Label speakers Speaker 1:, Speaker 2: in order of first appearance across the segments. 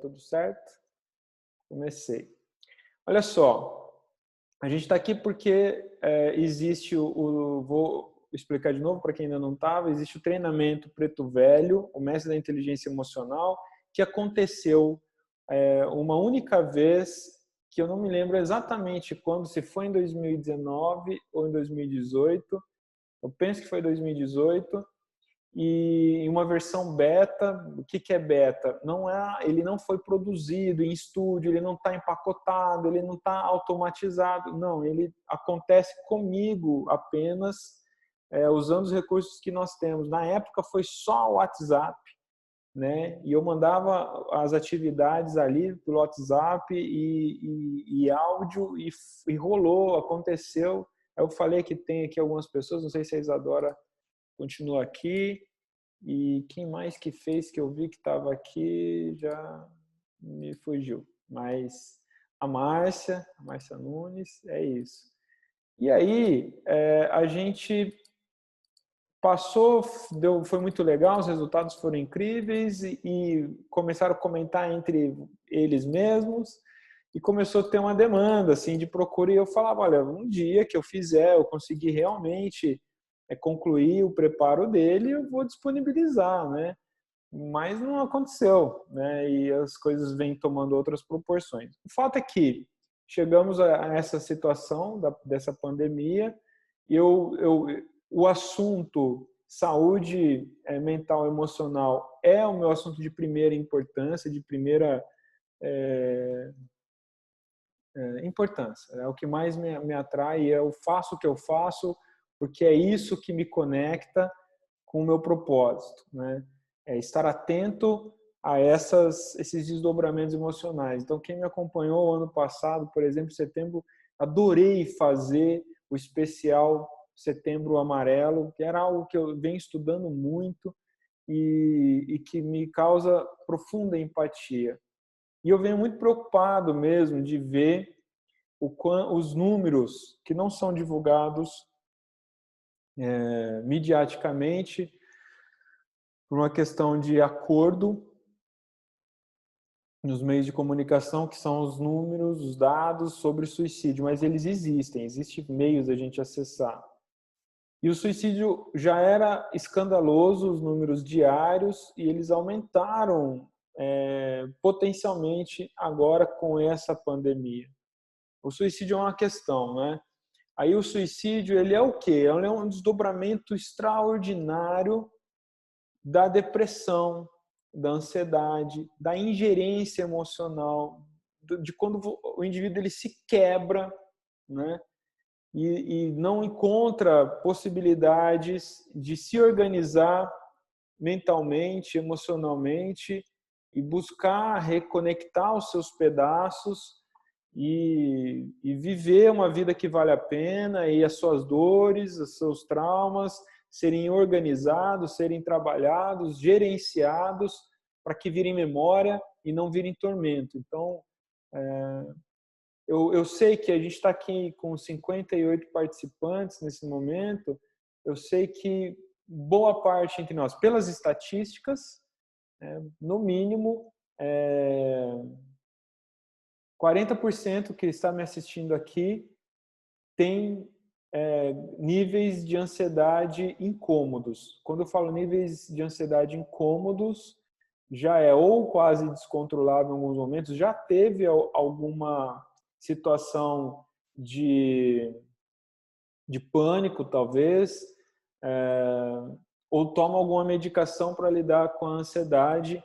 Speaker 1: Tudo certo? Comecei. Olha só, a gente está aqui porque existe vou explicar de novo para quem ainda não estava, existe o treinamento Preto Velho, o Mestre da Inteligência Emocional, que aconteceu uma única vez, que eu não me lembro exatamente quando, se foi em 2019 ou em 2018, eu penso que foi 2018, e em uma versão beta. O que é beta? Ele não foi produzido em estúdio, ele não está empacotado, ele não está automatizado, não, ele acontece comigo apenas, usando os recursos que nós temos. Na época foi só o WhatsApp, né? E eu mandava as atividades ali pelo WhatsApp e áudio, e rolou, aconteceu. Eu falei que tem aqui algumas pessoas, não sei se a Isadora continua aqui. E quem mais que fez, que eu vi que estava aqui, já me fugiu. Mas a Márcia Nunes, é isso. E aí, a gente passou, foi muito legal, os resultados foram incríveis, e começaram a comentar entre eles mesmos, e começou a ter uma demanda assim, de procura, e eu falava, olha, um dia que eu fizer, eu conseguir realmente concluir o preparo dele, eu vou disponibilizar, né? Mas não aconteceu, né? E as coisas vêm tomando outras proporções. O fato é que chegamos a essa situação dessa pandemia, e o assunto saúde mental e emocional é o meu assunto de primeira importância, de primeira importância. É o que mais me atrai, eu faço o que eu faço porque é isso que me conecta com o meu propósito, né? É estar atento a esses desdobramentos emocionais. Então, quem me acompanhou ano passado, por exemplo, em setembro, adorei fazer o especial Setembro Amarelo, que era algo que eu venho estudando muito e que me causa profunda empatia. E eu venho muito preocupado mesmo de ver os números que não são divulgados midiaticamente, por uma questão de acordo nos meios de comunicação, que são os números, os dados sobre suicídio, mas eles existem meios da gente acessar. E o suicídio já era escandaloso, os números diários, e eles aumentaram potencialmente agora com essa pandemia. O suicídio é uma questão, né? Aí o suicídio, ele é o quê? Ele é um desdobramento extraordinário da depressão, da ansiedade, da ingerência emocional, de quando o indivíduo ele se quebra, né? E não encontra possibilidades de se organizar mentalmente, emocionalmente, e buscar reconectar os seus pedaços e viver uma vida que vale a pena, e as suas dores, os seus traumas serem organizados, serem trabalhados, gerenciados, para que virem memória e não virem tormento. Então, eu sei que a gente está aqui com 58 participantes nesse momento, eu sei que boa parte entre nós, pelas estatísticas, no mínimo, 40% que está me assistindo aqui tem níveis de ansiedade incômodos. Quando eu falo níveis de ansiedade incômodos, já é ou quase descontrolável em alguns momentos, já teve alguma situação de pânico, talvez, ou toma alguma medicação para lidar com a ansiedade,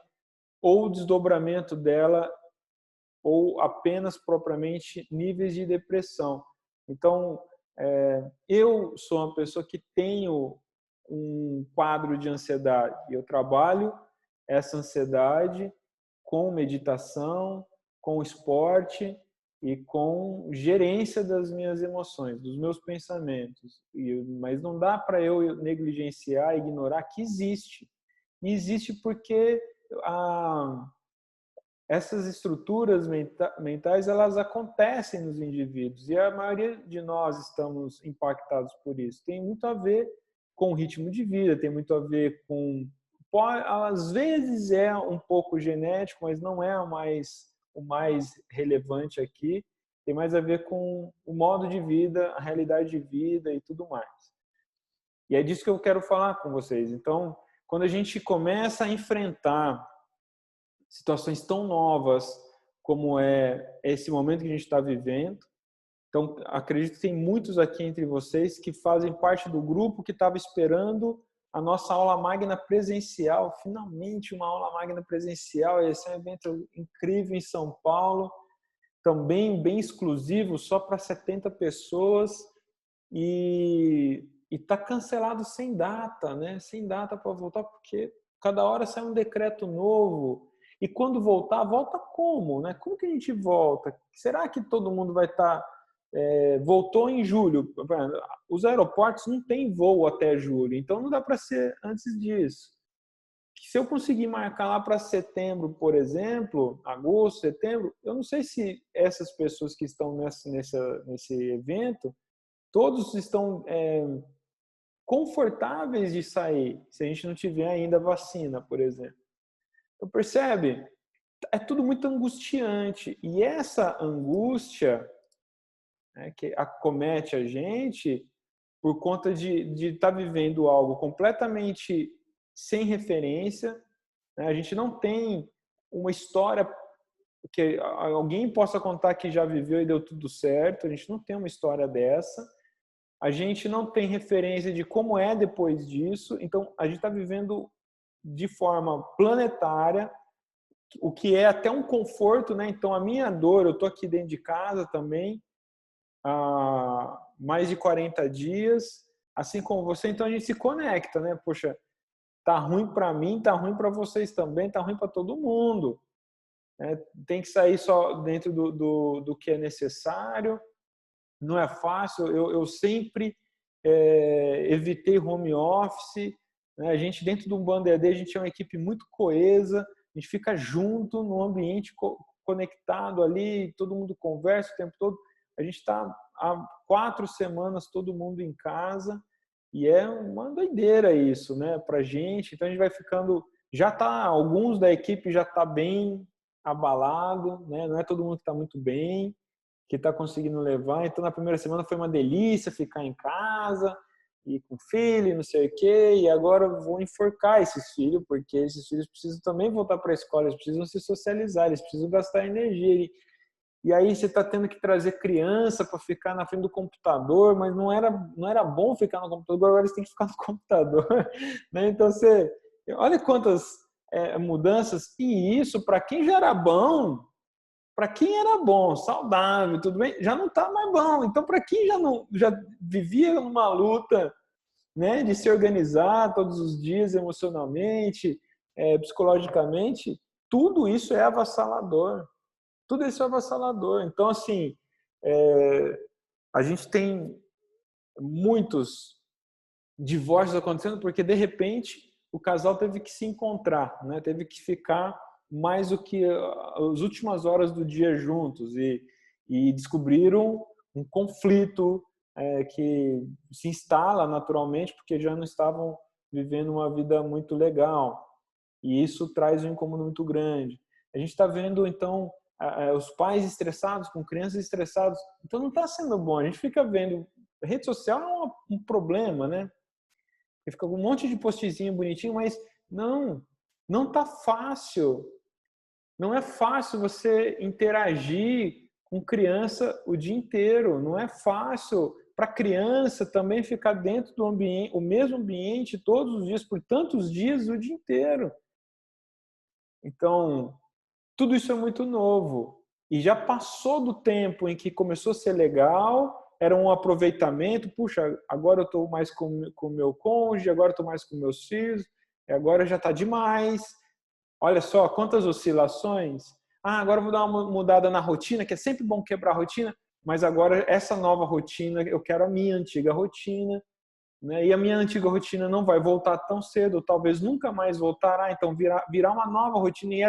Speaker 1: ou o desdobramento dela, ou apenas propriamente níveis de depressão. Então, eu sou uma pessoa que tenho um quadro de ansiedade. Eu trabalho essa ansiedade com meditação, com esporte e com gerência das minhas emoções, dos meus pensamentos. Mas não dá para eu negligenciar, ignorar que existe. E existe porque essas estruturas mentais, elas acontecem nos indivíduos, e a maioria de nós estamos impactados por isso. Tem muito a ver com o ritmo de vida, tem muito a ver com às vezes é um pouco genético, mas não é o mais relevante aqui. Tem mais a ver com o modo de vida, a realidade de vida e tudo mais. E é disso que eu quero falar com vocês. Então, quando a gente começa a enfrentar situações tão novas como é esse momento que a gente está vivendo, então acredito que tem muitos aqui entre vocês que fazem parte do grupo que estava esperando a nossa aula magna presencial, finalmente uma aula magna presencial. Esse é um evento incrível em São Paulo, também bem exclusivo, só para 70 pessoas, e está cancelado sem data, né? Sem data para voltar, porque cada hora sai um decreto novo. E quando voltar, volta como, né? Como que a gente volta? Será que todo mundo vai estar... voltou em julho. Os aeroportos não têm voo até julho, então não dá para ser antes disso. Se eu conseguir marcar lá para setembro, por exemplo, agosto, setembro, eu não sei se essas pessoas que estão nesse evento, todos estão confortáveis de sair, se a gente não tiver ainda vacina, por exemplo. Então, percebe? É tudo muito angustiante. E essa angústia, né, que acomete a gente por conta de estar vivendo algo completamente sem referência, né? A gente não tem uma história que alguém possa contar que já viveu e deu tudo certo. A gente não tem uma história dessa. A gente não tem referência de como é depois disso. Então, a gente está vivendo de forma planetária, o que é até um conforto, né? Então, a minha dor, eu estou aqui dentro de casa também, há mais de 40 dias, assim como você, então a gente se conecta, né? Poxa, tá ruim para mim, tá ruim para vocês também, tá ruim para todo mundo. Né? Tem que sair só dentro do que é necessário. Não é fácil. Eu sempre evitei home office. Né? A gente, dentro do Band EAD, a gente é uma equipe muito coesa, a gente fica junto no ambiente conectado ali, todo mundo conversa o tempo todo. A gente está há 4 semanas todo mundo em casa e é uma doideira isso, né, para a gente. Então a gente vai ficando, já tá, alguns da equipe já tá bem abalado, né? Não é todo mundo que está muito bem, que está conseguindo levar. Então na primeira semana foi uma delícia ficar em casa e com filho, não sei o quê, e agora eu vou enforcar esses filhos, porque esses filhos precisam também voltar para a escola, eles precisam se socializar, eles precisam gastar energia. E aí você está tendo que trazer criança para ficar na frente do computador, mas não era bom ficar no computador, agora eles têm que ficar no computador. Né? Então você, olha quantas mudanças, e isso para quem já era bom, para quem era bom, saudável, tudo bem, já não está mais bom. Então para quem já vivia numa luta, né, de se organizar todos os dias emocionalmente, psicologicamente, tudo isso é avassalador. Tudo isso é avassalador. Então, assim, a gente tem muitos divórcios acontecendo porque, de repente, o casal teve que se encontrar, né? Teve que ficar mais do que as últimas horas do dia juntos e descobriram um conflito que se instala naturalmente porque já não estavam vivendo uma vida muito legal. E isso traz um incômodo muito grande. A gente está vendo, então, os pais estressados com crianças estressadas. Então não está sendo bom. A gente fica vendo. A rede social é um problema, né? Fica um monte de postzinho bonitinho, mas não está fácil. Não é fácil você interagir com criança o dia inteiro. Não é fácil para a criança também ficar dentro do ambiente, o mesmo ambiente todos os dias, por tantos dias, o dia inteiro. Então, tudo isso é muito novo. E já passou do tempo em que começou a ser legal, era um aproveitamento. Puxa, agora eu estou mais com o meu cônjuge, agora eu estou mais com meus filhos, agora já está demais. Olha só quantas oscilações. Ah, agora eu vou dar uma mudada na rotina, que é sempre bom quebrar a rotina, mas agora essa nova rotina, eu quero a minha antiga rotina. Né? E a minha antiga rotina não vai voltar tão cedo, talvez nunca mais voltará, então virar uma nova rotina. E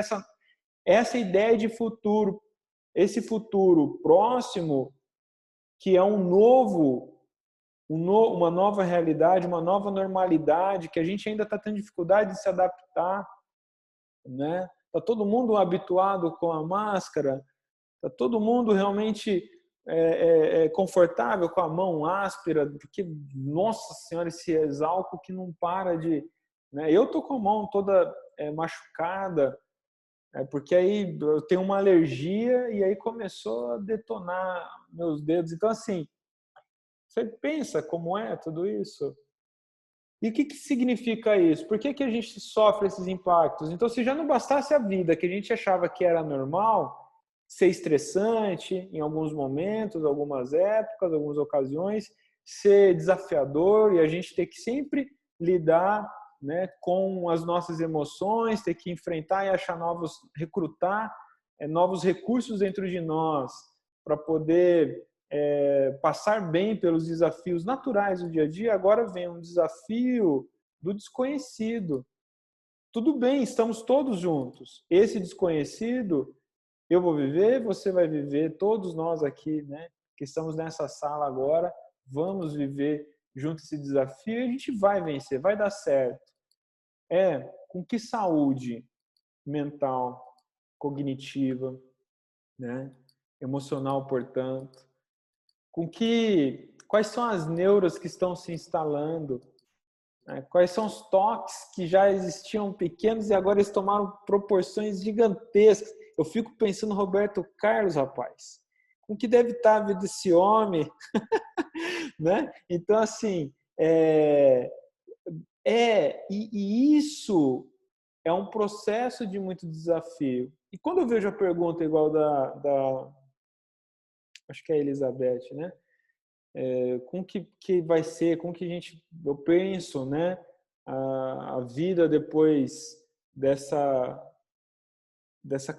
Speaker 1: essa ideia de futuro, esse futuro próximo, que é um novo uma nova realidade, uma nova normalidade, que a gente ainda está tendo dificuldade de se adaptar, né? Está todo mundo habituado com a máscara, está todo mundo realmente confortável com a mão áspera, porque, nossa senhora, esse exálcool que não para de... Né? Eu tô com a mão toda machucada, porque aí eu tenho uma alergia e aí começou a detonar meus dedos. Então, assim, você pensa como é tudo isso? E o que significa isso? Por que a gente sofre esses impactos? Então, se já não bastasse a vida, que a gente achava que era normal, ser estressante em alguns momentos, algumas épocas, algumas ocasiões, ser desafiador e a gente ter que sempre lidar, né, com as nossas emoções, ter que enfrentar e achar recrutar novos recursos dentro de nós para poder passar bem pelos desafios naturais do dia a dia. Agora vem um desafio do desconhecido. Tudo bem, estamos todos juntos. Esse desconhecido, eu vou viver, você vai viver, todos nós aqui, né, que estamos nessa sala agora, vamos viver junto esse desafio e a gente vai vencer, vai dar certo. Com que saúde mental, cognitiva, né, emocional, portanto, quais são as neuras que estão se instalando, né? Quais são os toques que já existiam pequenos e agora eles tomaram proporções gigantescas. Eu fico pensando no Roberto Carlos, rapaz, com que deve estar a vida desse homem, né? Então, assim, e isso é um processo de muito desafio. E quando eu vejo a pergunta igual acho que é a Elizabeth, né? Com que vai ser, com que eu penso, né? A vida depois dessa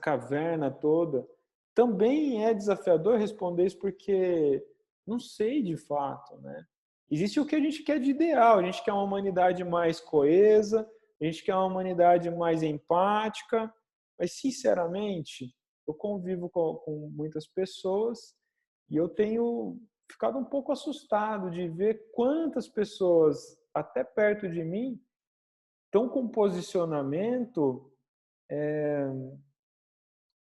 Speaker 1: caverna toda, também é desafiador responder isso porque não sei de fato, né? Existe o que a gente quer de ideal, a gente quer uma humanidade mais coesa, a gente quer uma humanidade mais empática, mas sinceramente, eu convivo com muitas pessoas e eu tenho ficado um pouco assustado de ver quantas pessoas, até perto de mim, estão com posicionamento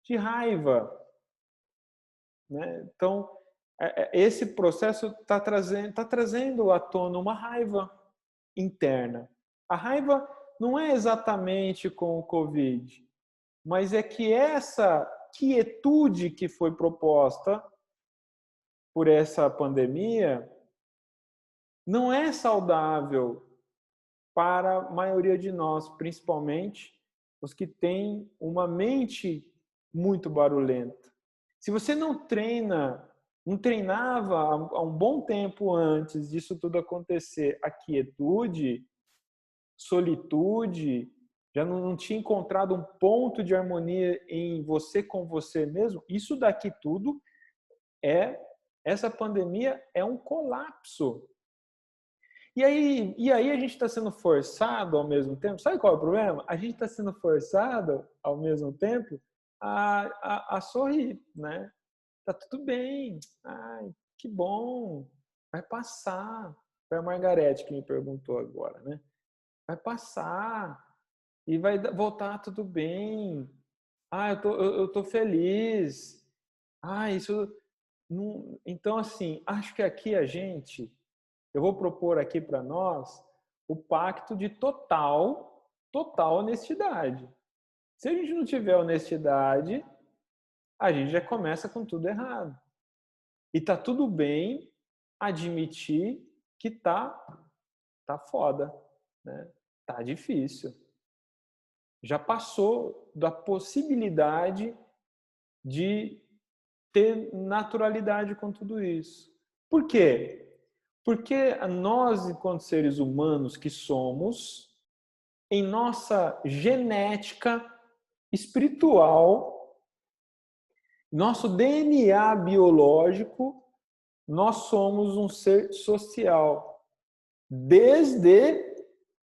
Speaker 1: de raiva, né? Então, esse processo está trazendo à tona uma raiva interna. A raiva não é exatamente com o Covid, mas é que essa quietude que foi proposta por essa pandemia não é saudável para a maioria de nós, principalmente os que têm uma mente muito barulhenta. Se você não treinava há um bom tempo antes disso tudo acontecer, a quietude, solitude, já não tinha encontrado um ponto de harmonia em você com você mesmo, isso daqui tudo essa pandemia é um colapso. E aí a gente está sendo forçado ao mesmo tempo. Sabe qual é o problema? A gente está sendo forçado ao mesmo tempo a sorrir, né? Tá tudo bem. Ai, que bom. Vai passar. Foi a Margarete que me perguntou agora, né? Vai passar e vai voltar tudo bem. Ah, eu tô feliz. Ah, isso não... Então, assim, acho que aqui eu vou propor aqui para nós o pacto de total honestidade. Se a gente não tiver honestidade, a gente já começa com tudo errado. E tá tudo bem admitir que tá foda, né? Tá difícil. Já passou da possibilidade de ter naturalidade com tudo isso. Por quê? Porque nós, enquanto seres humanos que somos, em nossa genética espiritual, nosso DNA biológico, nós somos um ser social, desde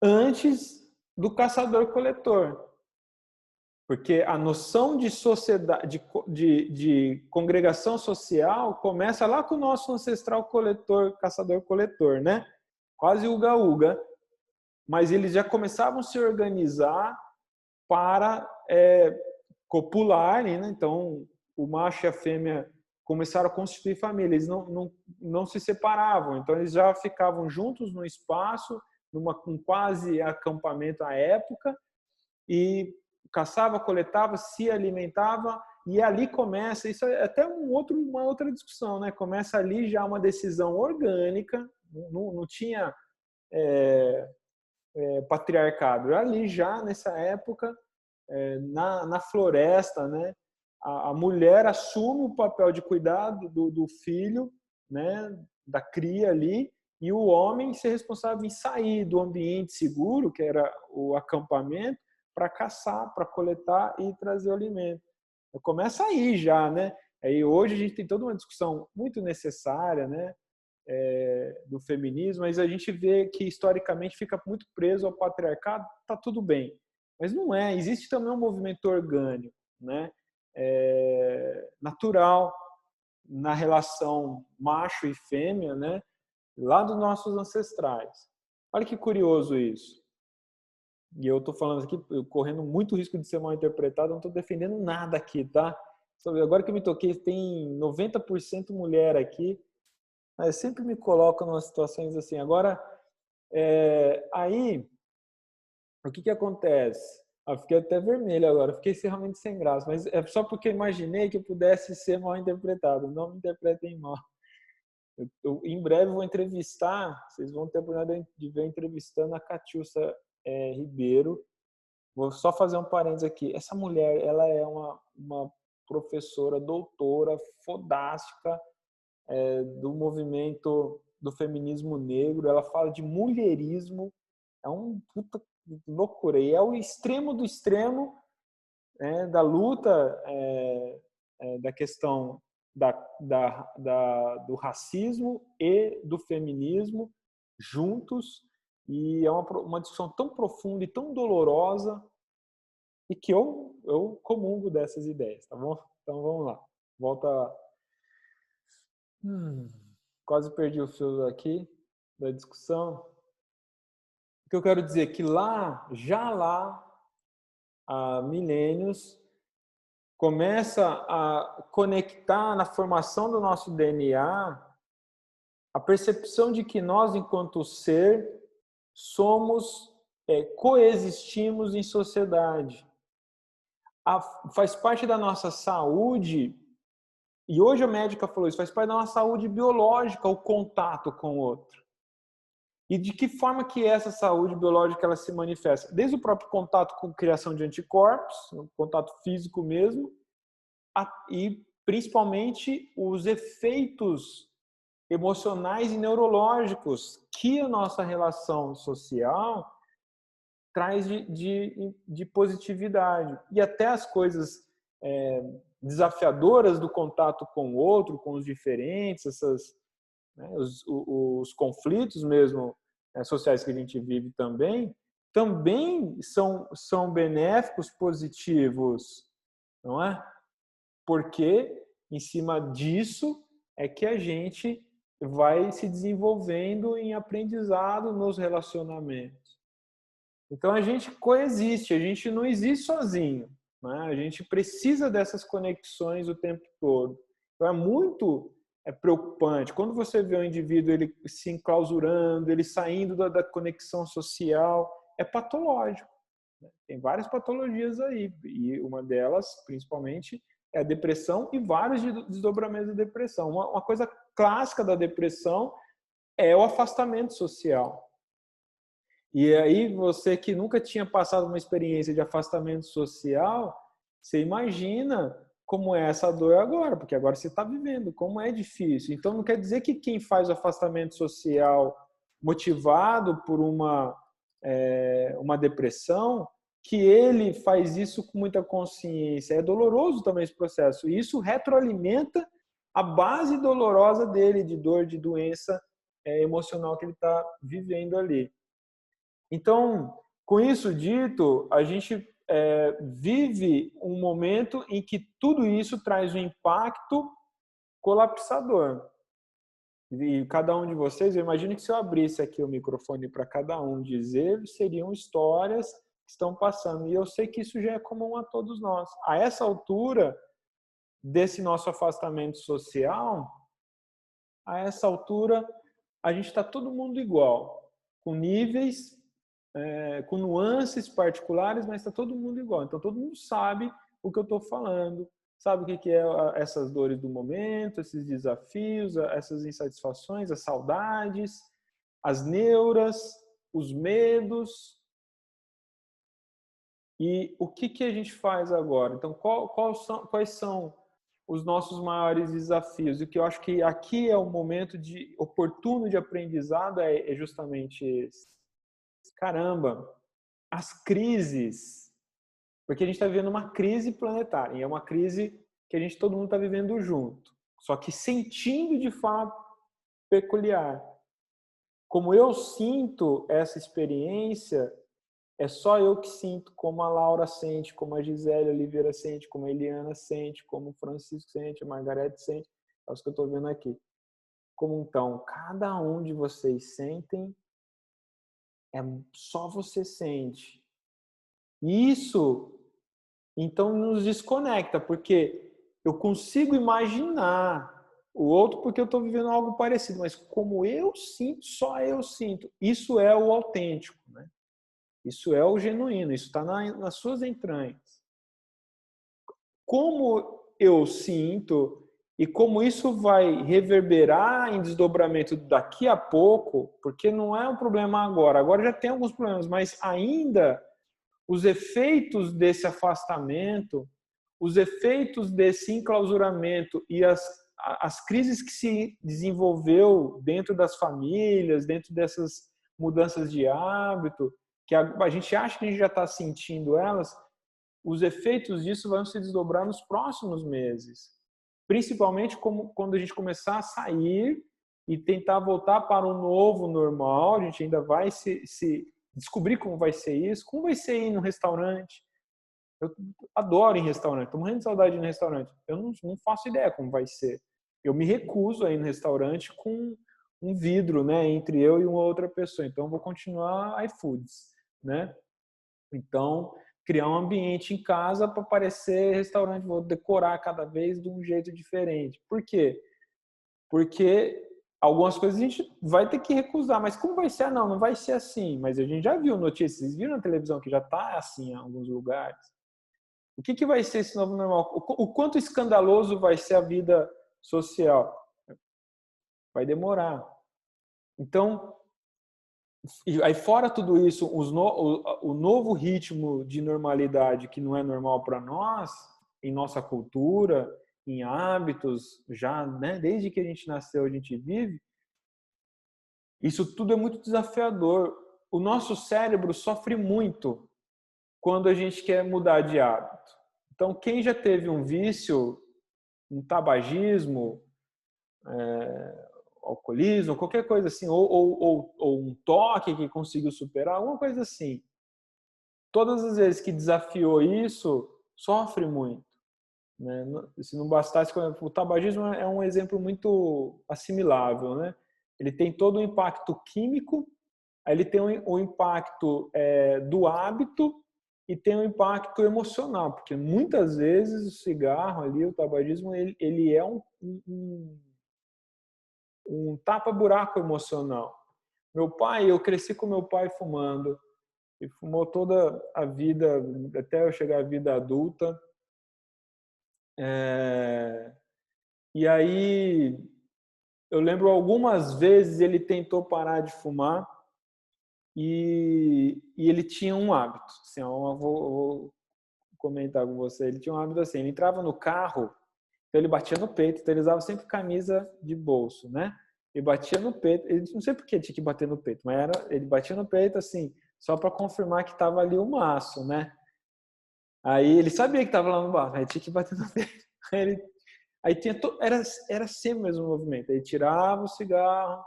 Speaker 1: antes do caçador-coletor. Porque a noção de sociedade, de congregação social começa lá com o nosso ancestral coletor, caçador-coletor, né? Quase uga-uga. Mas eles já começavam a se organizar para copularem, né? Então, o macho e a fêmea começaram a constituir família. Eles não se separavam. Então, eles já ficavam juntos no espaço, um quase acampamento à época, e caçava, coletava, se alimentava, e ali começa, isso é até uma outra discussão, né? Começa ali já uma decisão orgânica, não tinha patriarcado. Ali já, nessa época, na floresta, né? A mulher assume o papel de cuidar do filho, né? Da cria ali, e o homem se responsável em sair do ambiente seguro, que era o acampamento, para caçar, para coletar e trazer o alimento. Começa aí já, né? Aí hoje a gente tem toda uma discussão muito necessária, né? Do feminismo, mas a gente vê que historicamente fica muito preso ao patriarcado, tá tudo bem. Mas não é, existe também um movimento orgânico, né? Natural na relação macho e fêmea, né? Lá dos nossos ancestrais. Olha que curioso isso. E eu estou falando aqui, correndo muito risco de ser mal interpretado, não estou defendendo nada aqui, tá? Agora que eu me toquei, tem 90% mulher aqui. Eu sempre me coloco em umas situações assim. Agora, aí, o que acontece? Eu fiquei até vermelho agora, fiquei realmente sem graça, mas é só porque imaginei que eu pudesse ser mal interpretado. Não me interpretem mal. Em breve vou entrevistar, vocês vão ter a oportunidade de ver entrevistando a Catiúcia Ribeiro. Vou só fazer um parênteses aqui. Essa mulher, ela é uma professora, doutora, fodástica, do movimento do feminismo negro. Ela fala de mulherismo. É um puta loucura. E é o extremo do extremo, da luta da questão do racismo e do feminismo juntos. E é uma discussão tão profunda e tão dolorosa, e que eu comungo dessas ideias, tá bom? Então vamos lá. Volta. Quase perdi o fio aqui da discussão. O que eu quero dizer é que já lá, há milênios, começa a conectar na formação do nosso DNA a percepção de que nós, enquanto ser, coexistimos em sociedade. Faz parte da nossa saúde, e hoje a médica falou isso, faz parte da nossa saúde biológica o contato com o outro. E de que forma que essa saúde biológica ela se manifesta? Desde o próprio contato com criação de anticorpos, o contato físico mesmo, e principalmente os efeitos emocionais e neurológicos que a nossa relação social traz de positividade. E até as coisas desafiadoras do contato com o outro, com os diferentes, os conflitos mesmo sociais que a gente vive também são benéficos, positivos, não é? Porque em cima disso é que a gente vai se desenvolvendo em aprendizado nos relacionamentos. Então a gente coexiste, a gente não existe sozinho, né? A gente precisa dessas conexões o tempo todo. Então é muito preocupante quando você vê o indivíduo ele se enclausurando, ele saindo da conexão social, é patológico. Tem várias patologias aí, e uma delas, principalmente, é a depressão e vários desdobramentos da depressão. Uma coisa clássica da depressão é o afastamento social. E aí você que nunca tinha passado uma experiência de afastamento social, você imagina como é essa dor agora, porque agora você está vivendo, como é difícil. Então não quer dizer que quem faz o afastamento social motivado por uma depressão, que ele faz isso com muita consciência. É doloroso também esse processo. E isso retroalimenta a base dolorosa dele, de dor, de doença emocional que ele está vivendo ali. Então, com isso dito, a gente vive um momento em que tudo isso traz um impacto colapsador. E cada um de vocês, eu imagino que se eu abrisse aqui o microfone para cada um dizer, seriam histórias que estão passando. E eu sei que isso já é comum a todos nós. A essa altura desse nosso afastamento social, a essa altura a gente está todo mundo igual, com níveis, com nuances particulares, mas está todo mundo igual. Então todo mundo sabe o que eu estou falando, sabe o que é essas dores do momento, esses desafios, essas insatisfações, as saudades, as neuras, os medos. E o que a gente faz agora? Então, quais são os nossos maiores desafios? E o que eu acho que aqui é o momento oportuno de aprendizado é justamente esse. Caramba, as crises, porque a gente está vivendo uma crise planetária, e é uma crise que todo mundo está vivendo junto, só que sentindo de fato peculiar. Como eu sinto essa experiência, é só eu que sinto, como a Laura sente, como a Gisele Oliveira sente, como a Eliana sente, como o Francisco sente, a Margarete sente, é os que eu estou vendo aqui. Como então, cada um de vocês sentem, é só você sente. E isso, então, nos desconecta, porque eu consigo imaginar o outro porque eu estou vivendo algo parecido, mas como eu sinto, só eu sinto. Isso é o autêntico, né? Isso é o genuíno, isso está nas suas entranhas. Como eu sinto e como isso vai reverberar em desdobramento daqui a pouco, porque não é um problema agora, agora já tem alguns problemas, mas ainda os efeitos desse afastamento, os efeitos desse enclausuramento e as crises que se desenvolveu dentro das famílias, dentro dessas mudanças de hábito, que a gente acha que a gente já está sentindo elas, os efeitos disso vão se desdobrar nos próximos meses. Principalmente quando a gente começar a sair e tentar voltar para um novo normal, a gente ainda vai se descobrir como vai ser isso, como vai ser ir no restaurante. Eu adoro ir em restaurante, estou morrendo de saudade de ir no restaurante. Eu não faço ideia como vai ser. Eu me recuso a ir no restaurante com um vidro, né, entre eu e uma outra pessoa. Então, eu vou continuar iFoods, né? Então, criar um ambiente em casa para parecer restaurante, vou decorar cada vez de um jeito diferente. Por quê? Porque algumas coisas a gente vai ter que recusar, mas como vai ser? Não vai ser assim. Mas a gente já viu notícias, vocês viram na televisão que já está assim em alguns lugares. O que vai ser esse novo normal? O quanto escandaloso vai ser a vida social? Vai demorar. Então, aí fora tudo isso, o novo ritmo de normalidade que não é normal para nós, em nossa cultura, em hábitos, já, né, desde que a gente nasceu, a gente vive, isso tudo é muito desafiador. O nosso cérebro sofre muito quando a gente quer mudar de hábito. Então, quem já teve um vício, um tabagismo, alcoolismo, qualquer coisa assim, ou um toque que conseguiu superar, alguma coisa assim. Todas as vezes que desafiou isso, sofre muito. Né? Se não bastasse, o tabagismo é um exemplo muito assimilável. Né? Ele tem todo o impacto químico, aí ele tem o impacto do hábito e tem o impacto emocional, porque muitas vezes o cigarro ali, o tabagismo, ele é um tapa-buraco emocional. Eu cresci com meu pai fumando, e fumou toda a vida, até eu chegar à vida adulta. E aí, eu lembro algumas vezes ele tentou parar de fumar e ele tinha um hábito. Assim, eu vou comentar com você. Ele tinha um hábito assim, ele entrava no carro, então ele batia no peito, então ele usava sempre camisa de bolso, né? Ele batia no peito, ele não sei por que tinha que bater no peito, mas ele batia no peito assim, só para confirmar que estava ali o maço, né? Aí ele sabia que estava lá no maço, aí tinha que bater no peito. Aí tinha era sempre o mesmo movimento. Aí tirava o cigarro,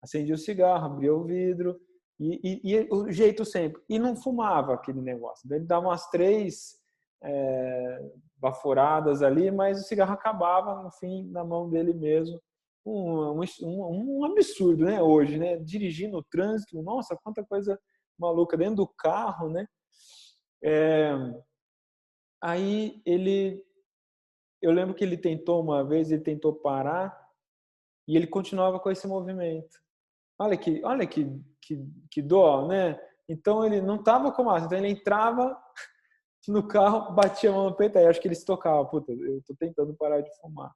Speaker 1: acendia o cigarro, abria o vidro, E o jeito sempre. E não fumava aquele negócio. Ele dava umas 3 baforadas ali, mas o cigarro acabava, no fim, na mão dele mesmo. Um absurdo, né? Hoje, né? Dirigindo o trânsito, nossa, quanta coisa maluca dentro do carro, né? Aí eu lembro que ele tentou uma vez, ele tentou parar e ele continuava com esse movimento. Olha que dó, né? Então ele não estava com máscara, então ele entrava no carro, batia a mão no peito, aí acho que ele se tocava, puta, eu estou tentando parar de fumar.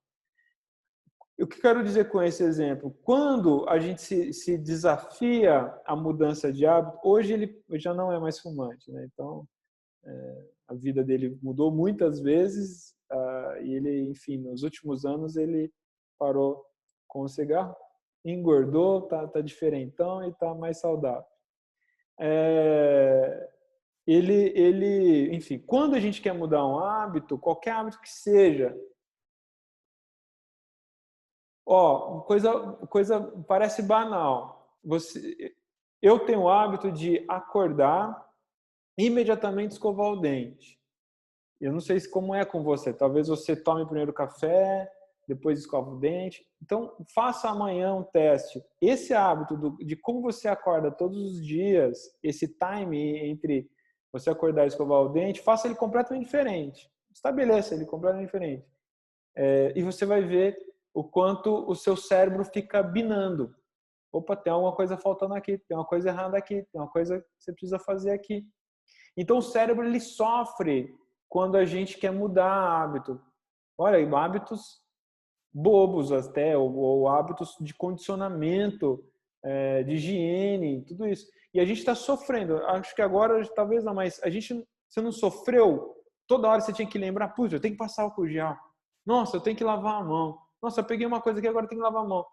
Speaker 1: O que eu quero dizer com esse exemplo? Quando a gente se desafia a mudança de hábito, hoje ele já não é mais fumante, né? Então a vida dele mudou muitas vezes e ele, enfim, nos últimos anos ele parou com o cigarro, engordou, tá diferentão e tá mais saudável. Enfim, quando a gente quer mudar um hábito, qualquer hábito que seja, coisa parece banal. Eu tenho o hábito de acordar imediatamente escovar o dente. Eu não sei como é com você. Talvez você tome primeiro café, depois escova o dente. Então, faça amanhã um teste. Esse hábito de como você acorda todos os dias, esse time entre você acordar e escovar o dente, faça ele completamente diferente. Estabeleça ele completamente diferente. E você vai ver o quanto o seu cérebro fica binando. Opa, tem alguma coisa faltando aqui, tem uma coisa errada aqui, tem uma coisa que você precisa fazer aqui. Então, o cérebro ele sofre quando a gente quer mudar hábito. Olha, hábitos bobos até, ou hábitos de condicionamento, de higiene, tudo isso. E a gente está sofrendo. Acho que agora, talvez não, mas você não sofreu? Toda hora você tinha que lembrar, putz, eu tenho que passar álcool gel. Nossa, eu tenho que lavar a mão. Nossa, eu peguei uma coisa aqui, agora eu tenho que lavar a mão.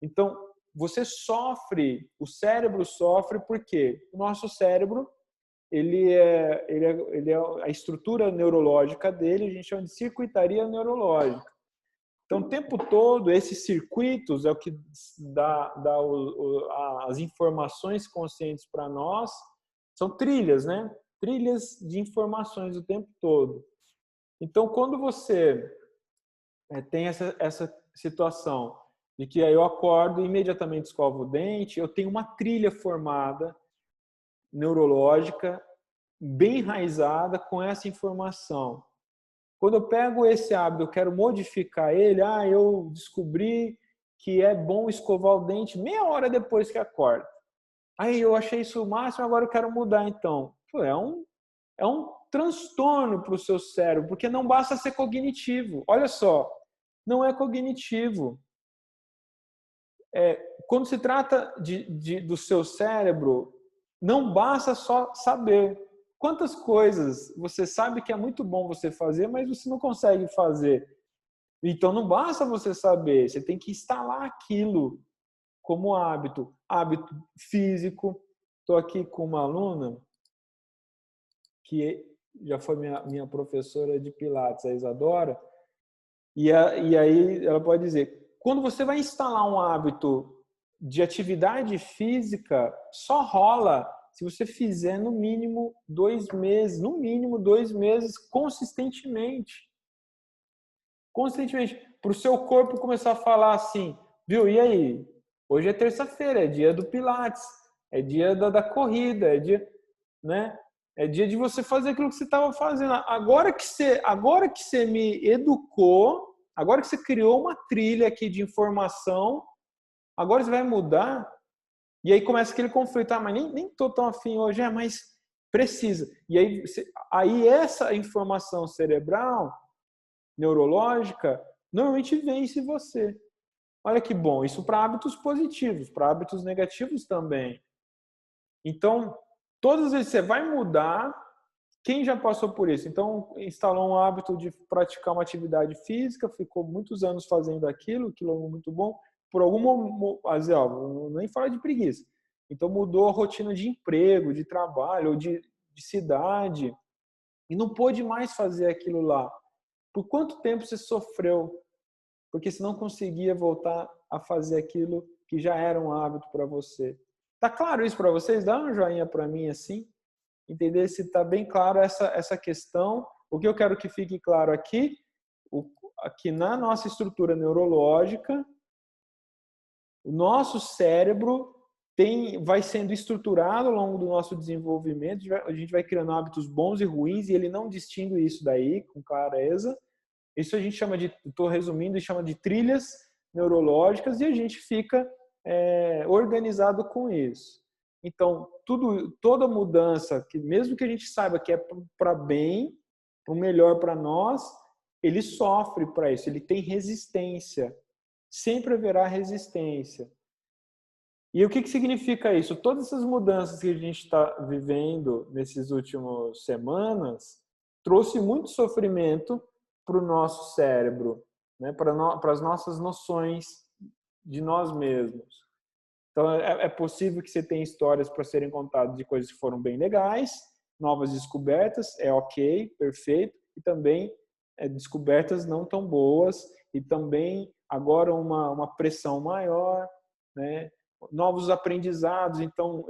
Speaker 1: Então, você sofre, o cérebro sofre porque o nosso cérebro ele é a estrutura neurológica dele, a gente chama de circuitaria neurológica. Então, o tempo todo, esses circuitos é o que dá as informações conscientes para nós, são trilhas, né? Trilhas de informações o tempo todo. Então, quando você tem essa situação de que aí eu acordo e imediatamente escovo o dente, eu tenho uma trilha formada neurológica bem enraizada com essa informação. Quando eu pego esse hábito, eu quero modificar ele, eu descobri que é bom escovar o dente meia hora depois que acorda. Aí eu achei isso o máximo, agora eu quero mudar então. É um transtorno para o seu cérebro, porque não basta ser cognitivo. Olha só, não é cognitivo. Quando se trata do seu cérebro, não basta só saber. Quantas coisas você sabe que é muito bom você fazer, mas você não consegue fazer. Então não basta você saber, você tem que instalar aquilo como hábito. Hábito físico. Estou aqui com uma aluna que já foi minha professora de Pilates, a Isadora, e aí ela pode dizer, quando você vai instalar um hábito de atividade física, só rola se você fizer no mínimo 2 meses, consistentemente. Consistentemente. Para o seu corpo começar a falar assim, viu, e aí? Hoje é terça-feira, é dia do Pilates, é dia da corrida, é dia, né? É dia de você fazer aquilo que você estava fazendo. Agora que você me educou, agora que você criou uma trilha aqui de informação, agora você vai mudar. E aí começa aquele conflito. Mas nem tô tão afim hoje, mas precisa. E aí essa informação cerebral, neurológica, normalmente vence você. Olha que bom. Isso para hábitos positivos, para hábitos negativos também. Então, todas as vezes você vai mudar, quem já passou por isso? Então, instalou um hábito de praticar uma atividade física, ficou muitos anos fazendo aquilo é muito bom, por algum nem fala de preguiça. Então, mudou a rotina de emprego, de trabalho, ou de cidade, e não pôde mais fazer aquilo lá. Por quanto tempo você sofreu? Porque você não conseguia voltar a fazer aquilo que já era um hábito para você. Tá claro isso para vocês? Dá um joinha para mim assim, entender se está bem claro essa questão. O que eu quero que fique claro aqui, aqui na nossa estrutura neurológica, o nosso cérebro vai sendo estruturado ao longo do nosso desenvolvimento, a gente vai criando hábitos bons e ruins, e ele não distingue isso daí com clareza. Isso a gente chama de, estou resumindo, chama de trilhas neurológicas, e a gente fica organizado com isso. Então, toda mudança, que mesmo que a gente saiba que é para bem, para o melhor para nós, ele sofre para isso, ele tem resistência. Sempre haverá resistência. E o que significa isso? Todas essas mudanças que a gente está vivendo nesses últimos semanas trouxe muito sofrimento para o nosso cérebro, né? Para as nossas noções de nós mesmos. Então, é possível que você tenha histórias para serem contadas de coisas que foram bem legais, novas descobertas, é ok, perfeito, e também descobertas não tão boas, e também agora uma pressão maior, né? Novos aprendizados. Então,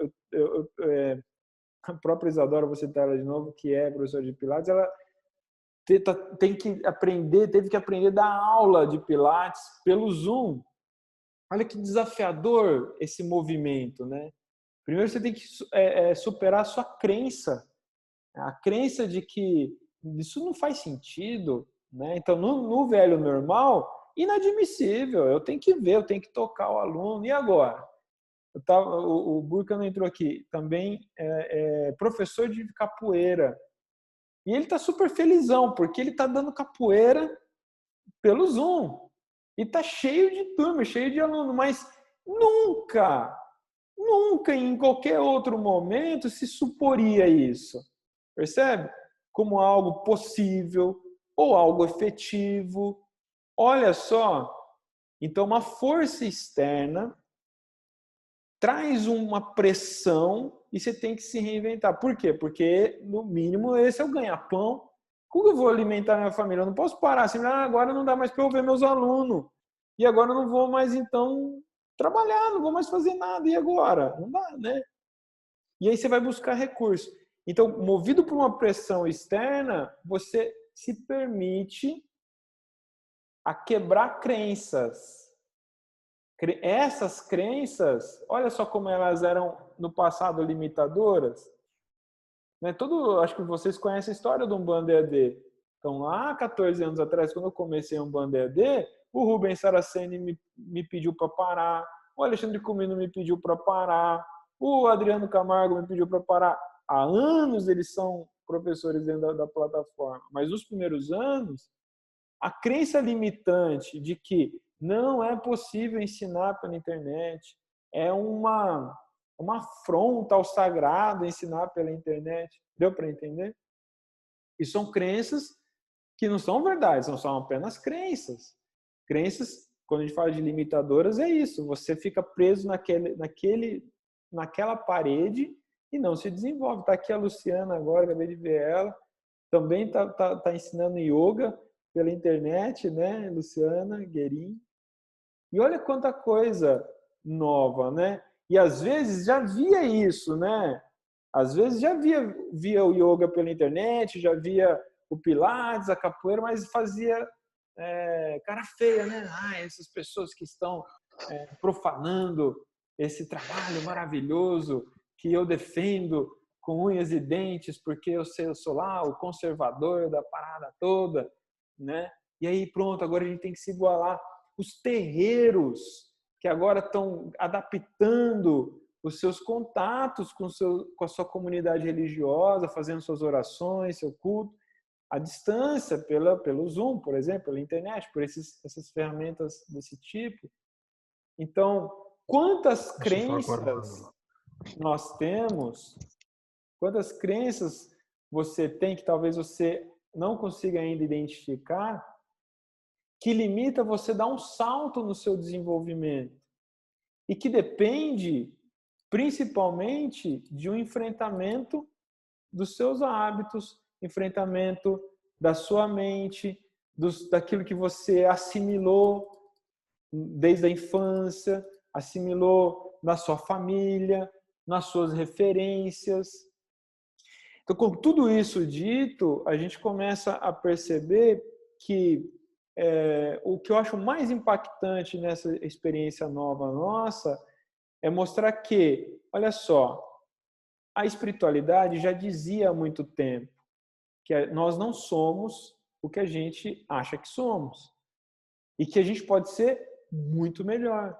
Speaker 1: a própria Isadora, vou citar ela de novo, que é professora de Pilates, ela teve que aprender a dar aula de Pilates pelo Zoom. Olha que desafiador esse movimento, né? Primeiro você tem que superar a sua crença, a crença de que isso não faz sentido, né? Então, no velho normal, inadmissível, eu tenho que ver, eu tenho que tocar o aluno, e agora? O Burka não entrou aqui, também é professor de capoeira, e ele está super felizão, porque ele está dando capoeira pelo Zoom, e está cheio de turma, cheio de aluno, mas nunca em qualquer outro momento se suporia isso, percebe? Como algo possível ou algo efetivo. Olha só, então uma força externa traz uma pressão e você tem que se reinventar. Por quê? Porque, no mínimo, esse é o ganha-pão. Como eu vou alimentar minha família? Eu não posso parar assim, agora não dá mais para eu ver meus alunos. E agora eu não vou mais, então, trabalhar, não vou mais fazer nada. E agora? Não dá, né? E aí você vai buscar recurso. Então, movido por uma pressão externa, você se permite a quebrar crenças. Essas crenças, olha só como elas eram no passado limitadoras. Né? Acho que vocês conhecem a história do Umbanda EAD. Então, lá 14 anos atrás, quando eu comecei o Umbanda EAD, o Rubens Saraceni me pediu para parar, o Alexandre Comino me pediu para parar, o Adriano Camargo me pediu para parar. Há anos eles são professores dentro da plataforma, mas nos primeiros anos, a crença limitante de que não é possível ensinar pela internet, é uma afronta ao sagrado ensinar pela internet. Deu para entender? E são crenças que não são verdades, não são apenas crenças. Crenças, quando a gente fala de limitadoras, é isso. Você fica preso naquela parede e não se desenvolve. Está aqui a Luciana agora, acabei de ver ela. Também tá ensinando yoga pela internet, né, Luciana Guerin? E olha quanta coisa nova, né? E às vezes já via isso, né? Às vezes já via o yoga pela internet, já via o Pilates, a capoeira, mas fazia cara feia, né? Essas pessoas que estão profanando esse trabalho maravilhoso que eu defendo com unhas e dentes, porque eu sou lá o conservador da parada toda, né? E aí pronto, agora a gente tem que se igualar. Os terreiros que agora estão adaptando os seus contatos com a sua comunidade religiosa, fazendo suas orações, seu culto, à distância, pelo Zoom, por exemplo, pela internet, por essas ferramentas desse tipo. Então, quantas crenças nós temos, quantas crenças você tem que talvez você não consiga ainda identificar, que limita você dar um salto no seu desenvolvimento e que depende principalmente de um enfrentamento dos seus hábitos, enfrentamento da sua mente, daquilo que você assimilou desde a infância, assimilou na sua família, nas suas referências. Então, com tudo isso dito, a gente começa a perceber que o que eu acho mais impactante nessa experiência nova nossa é mostrar que, olha só, a espiritualidade já dizia há muito tempo que nós não somos o que a gente acha que somos e que a gente pode ser muito melhor.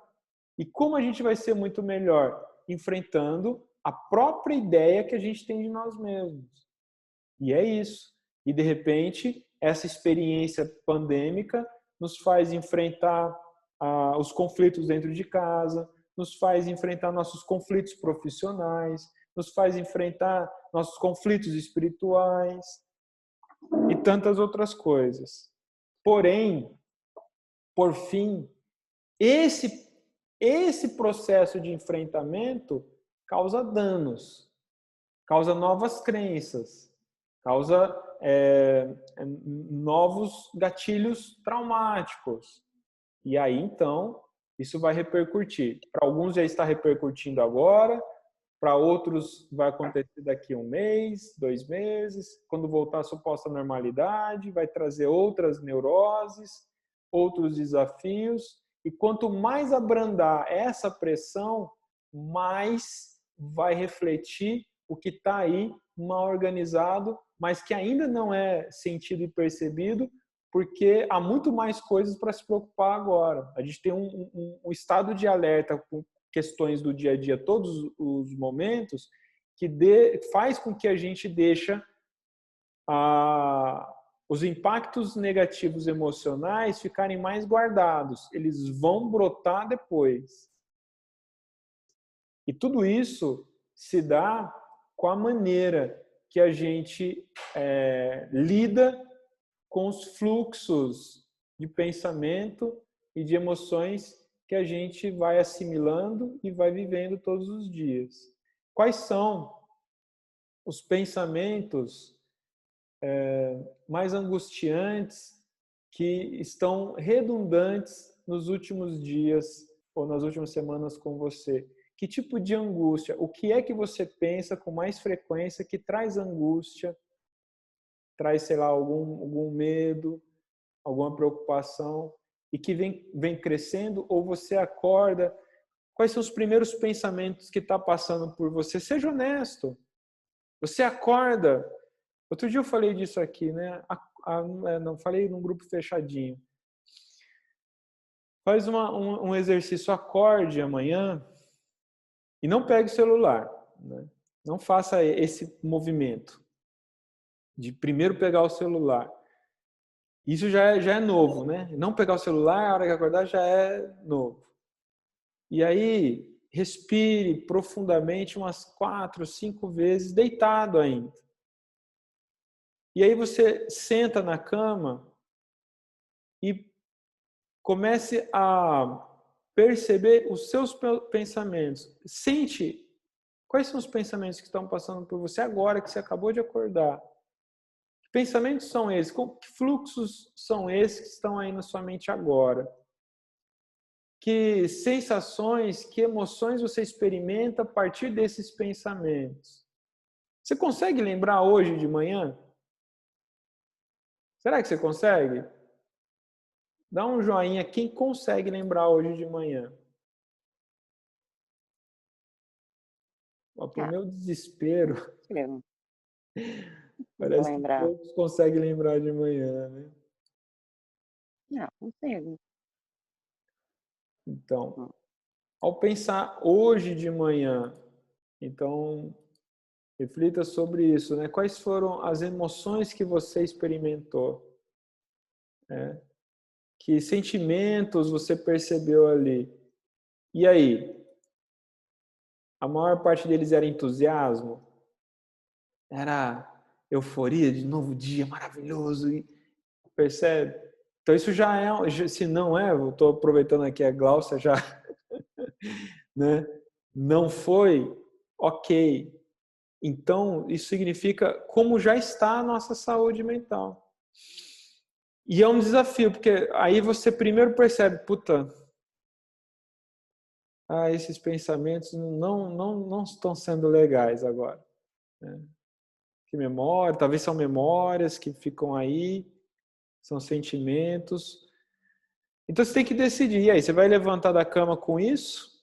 Speaker 1: E como a gente vai ser muito melhor? Enfrentando a própria ideia que a gente tem de nós mesmos. E é isso. E, de repente, essa experiência pandêmica nos faz enfrentar os conflitos dentro de casa, nos faz enfrentar nossos conflitos profissionais, nos faz enfrentar nossos conflitos espirituais e tantas outras coisas. Porém, por fim, esse processo de enfrentamento causa danos, causa novas crenças, causa novos gatilhos traumáticos. E aí, então, isso vai repercutir. Para alguns já está repercutindo agora, para outros vai acontecer daqui a 1 mês, 2 meses, quando voltar à suposta normalidade, vai trazer outras neuroses, outros desafios, e quanto mais abrandar essa pressão, mais vai refletir o que está aí mal organizado, mas que ainda não é sentido e percebido, porque há muito mais coisas para se preocupar agora. A gente tem um estado de alerta com questões do dia a dia, todos os momentos, que faz com que a gente deixe os impactos negativos emocionais ficarem mais guardados. Eles vão brotar depois. E tudo isso se dá com a maneira que a gente lida com os fluxos de pensamento e de emoções que a gente vai assimilando e vai vivendo todos os dias. Quais são os pensamentos mais angustiantes que estão redundantes nos últimos dias ou nas últimas semanas com você? Que tipo de angústia? O que é que você pensa com mais frequência que traz angústia, traz, sei lá, algum medo, alguma preocupação e que vem crescendo, ou você acorda? Quais são os primeiros pensamentos que está passando por você? Seja honesto. Você acorda. Outro dia eu falei disso aqui, né? Não, falei num grupo fechadinho. Faz um exercício, acorde amanhã e não pegue o celular, né? Não faça esse movimento de primeiro pegar o celular. Isso já é novo, né? Não pegar o celular, a hora que acordar já é novo. E aí, respire profundamente umas 4, 5 vezes, deitado ainda. E aí você senta na cama e comece a perceber os seus pensamentos. Sente quais são os pensamentos que estão passando por você agora que você acabou de acordar. Que pensamentos são esses? Que fluxos são esses que estão aí na sua mente agora? Que sensações, que emoções você experimenta a partir desses pensamentos? Você consegue lembrar hoje de manhã? Será que você consegue? Dá um joinha quem consegue lembrar hoje de manhã. Para o meu desespero, parece que poucos conseguem lembrar de manhã, né?
Speaker 2: Não, consigo.
Speaker 1: Então, ao pensar hoje de manhã, então, reflita sobre isso, né? Quais foram as emoções que você experimentou? Né? Que sentimentos você percebeu ali? E aí? A maior parte deles era entusiasmo? Era euforia de novo dia maravilhoso? Percebe? Então isso já é, se não é, eu estou aproveitando aqui a Gláucia já, né? Não foi, ok. Então isso significa como já está a nossa saúde mental. E é um desafio, porque aí você primeiro percebe, puta, esses pensamentos não estão sendo legais agora, né? Que memória, talvez são memórias que ficam aí, são sentimentos. Então você tem que decidir, e aí, você vai levantar da cama com isso?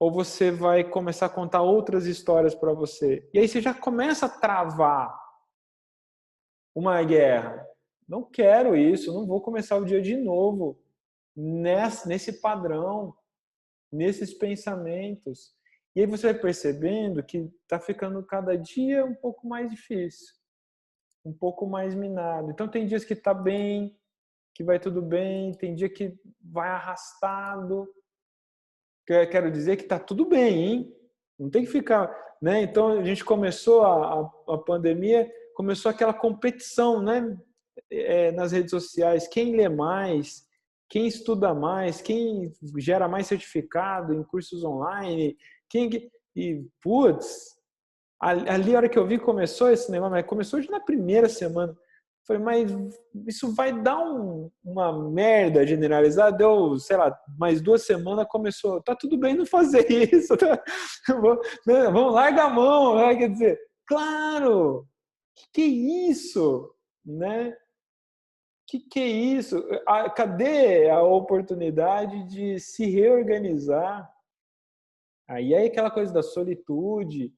Speaker 1: Ou você vai começar a contar outras histórias para você? E aí você já começa a travar uma guerra. Não quero isso, não vou começar o dia de novo nesse padrão, nesses pensamentos. E aí você vai percebendo que está ficando cada dia um pouco mais difícil, um pouco mais minado. Então tem dias que está bem, que vai tudo bem, tem dia que vai arrastado. Quero dizer que está tudo bem, hein? Não tem que ficar, né? Então a gente começou a pandemia, começou aquela competição, né? Nas redes sociais, quem lê mais, quem estuda mais, quem gera mais certificado em cursos online, putz, ali a hora que eu vi começou esse negócio, mas começou já na primeira semana. Falei, mas isso vai dar uma merda generalizada. Deu, sei lá, mais 2 semanas começou. Tá tudo bem não fazer isso. Tá? Vamos, larga a mão. Né? Quer dizer, claro, que é isso? Né? Que é isso? Cadê a oportunidade de se reorganizar? Aí é aquela coisa da solitude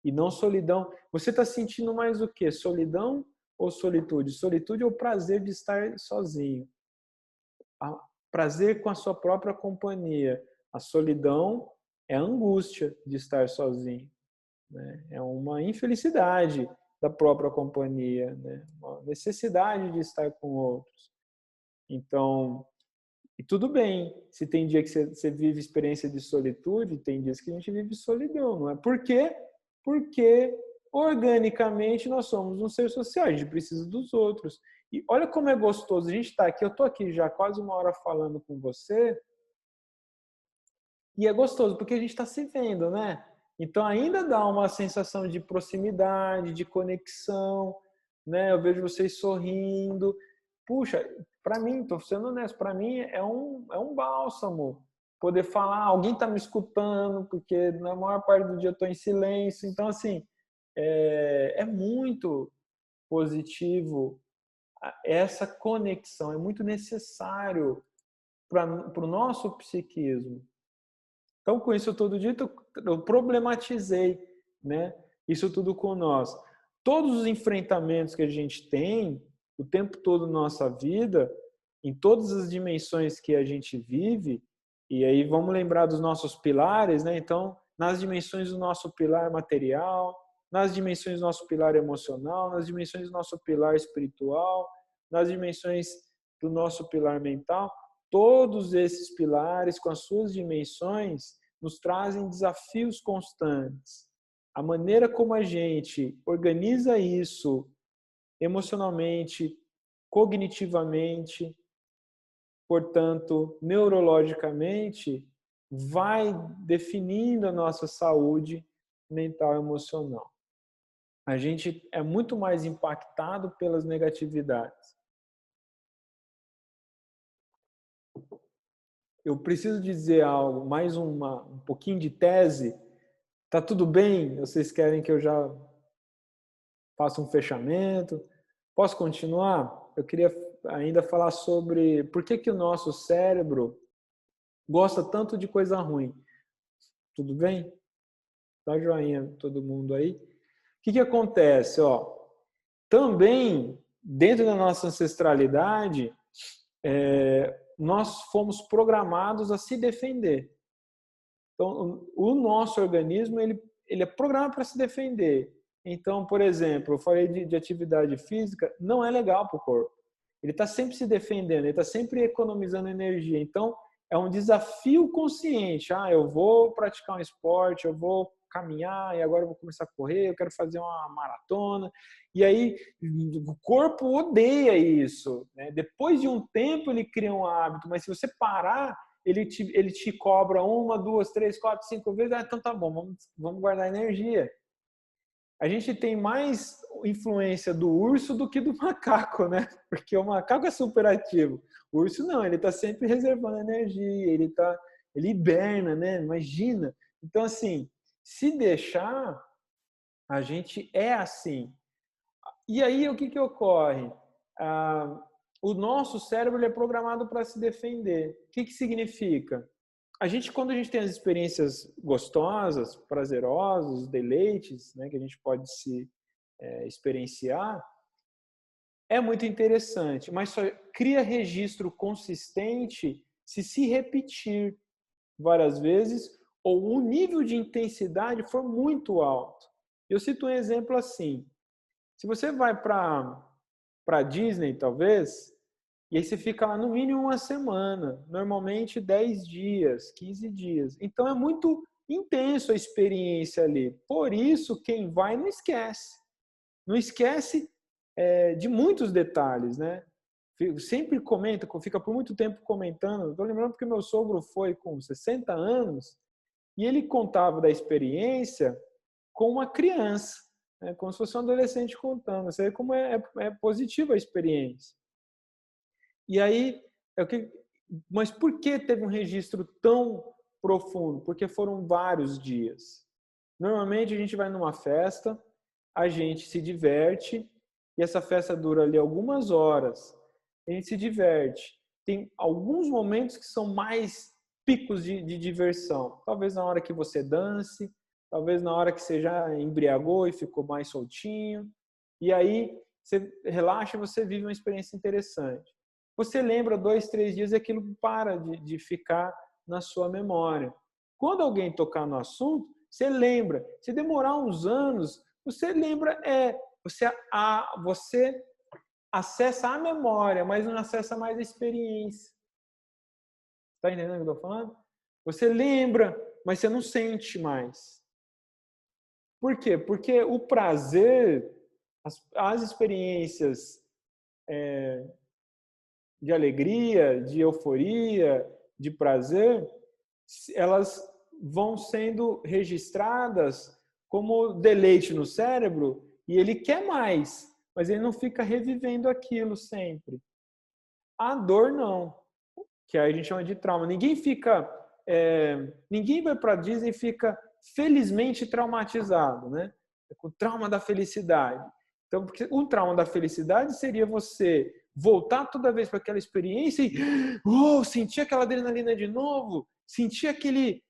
Speaker 1: e não solidão. Você está sentindo mais o quê? Solidão ou solitude? Solitude é o prazer de estar sozinho. Prazer com a sua própria companhia. A solidão é a angústia de estar sozinho. Né? É uma infelicidade da própria companhia, né? Uma necessidade de estar com outros. Então, e tudo bem, se tem dia que você vive experiência de solitude, tem dias que a gente vive solidão, não é? Por quê? Porque organicamente nós somos um ser social, a gente precisa dos outros. E olha como é gostoso, a gente está aqui, eu estou aqui já quase 1 hora falando com você, e é gostoso porque a gente está se vendo, né? Então ainda dá uma sensação de proximidade, de conexão, né? Eu vejo vocês sorrindo. Puxa, para mim, estou sendo honesto, para mim é um bálsamo poder falar, alguém está me escutando, porque na maior parte do dia eu estou em silêncio. Então, assim, é muito positivo essa conexão, é muito necessário para o nosso psiquismo. Então, com isso tudo dito, eu problematizei, né, isso tudo com nós. Todos os enfrentamentos que a gente tem o tempo todo na nossa vida, em todas as dimensões que a gente vive, e aí vamos lembrar dos nossos pilares, né? Então, nas dimensões do nosso pilar material, nas dimensões do nosso pilar emocional, nas dimensões do nosso pilar espiritual, nas dimensões do nosso pilar mental, todos esses pilares, com as suas dimensões, nos trazem desafios constantes. A maneira como a gente organiza isso emocionalmente, cognitivamente, portanto, neurologicamente, vai definindo a nossa saúde mental e emocional. A gente é muito mais impactado pelas negatividades. Eu preciso dizer algo, mais um pouquinho de tese. Tá tudo bem? Vocês querem que eu já faça um fechamento? Posso continuar? Eu queria ainda falar sobre por que o nosso cérebro gosta tanto de coisa ruim. Tudo bem? Dá joinha todo mundo aí. O que acontece? Também, dentro da nossa ancestralidade, nós fomos programados a se defender. Então, o nosso organismo ele é programado para se defender. Então, por exemplo, eu falei de atividade física, não é legal para o corpo. Ele está sempre se defendendo, ele está sempre economizando energia. Então, é um desafio consciente. Eu vou praticar um esporte, eu vou caminhar, e agora eu vou começar a correr, eu quero fazer uma maratona. E aí, o corpo odeia isso, né? Depois de um tempo, ele cria um hábito, mas se você parar, ele te cobra 1, 2, 3, 4, 5 vezes. Então tá bom, vamos guardar energia. A gente tem mais influência do urso do que do macaco, né? Porque o macaco é super ativo. O urso não, ele está sempre reservando energia, ele está ele hiberna, né? Imagina. Então, assim, se deixar, a gente é assim. E aí, o que ocorre? O nosso cérebro ele é programado para se defender. O que significa? Quando a gente tem as experiências gostosas, prazerosas, deleites, né, que a gente pode se experienciar, é muito interessante, mas só cria registro consistente se repetir várias vezes ou o nível de intensidade for muito alto. Eu cito um exemplo assim. Se você vai para Disney, talvez, e aí você fica lá no mínimo uma semana, normalmente 10 dias, 15 dias. Então é muito intenso a experiência ali. Por isso, quem vai não esquece. Não esquece de muitos detalhes, né? Sempre comenta, fica por muito tempo comentando. Estou lembrando porque meu sogro foi com 60 anos e ele contava da experiência com uma criança, né? Como se fosse um adolescente contando. Você vê como é positiva a experiência. E aí, mas por que teve um registro tão profundo? Porque foram vários dias. Normalmente a gente vai numa festa, a gente se diverte, e essa festa dura ali algumas horas. A gente se diverte. Tem alguns momentos que são mais picos de diversão. Talvez na hora que você dance, talvez na hora que você já embriagou e ficou mais soltinho. E aí você relaxa e você vive uma experiência interessante. Você lembra 2, 3 dias e aquilo para de ficar na sua memória. Quando alguém tocar no assunto, você lembra. Se demorar uns anos, você lembra, você acessa a memória, mas não acessa mais a experiência. Está entendendo o que eu estou falando? Você lembra, mas você não sente mais. Por quê? Porque o prazer, as experiências de alegria, de euforia, de prazer, elas vão sendo registradas como deleite no cérebro e ele quer mais, mas ele não fica revivendo aquilo sempre. A dor não, que aí a gente chama de trauma. Ninguém vai para Disney e fica felizmente traumatizado, né? Com o trauma da felicidade. Então, porque o trauma da felicidade seria você voltar toda vez para aquela experiência e sentir aquela adrenalina de novo, sentir aquele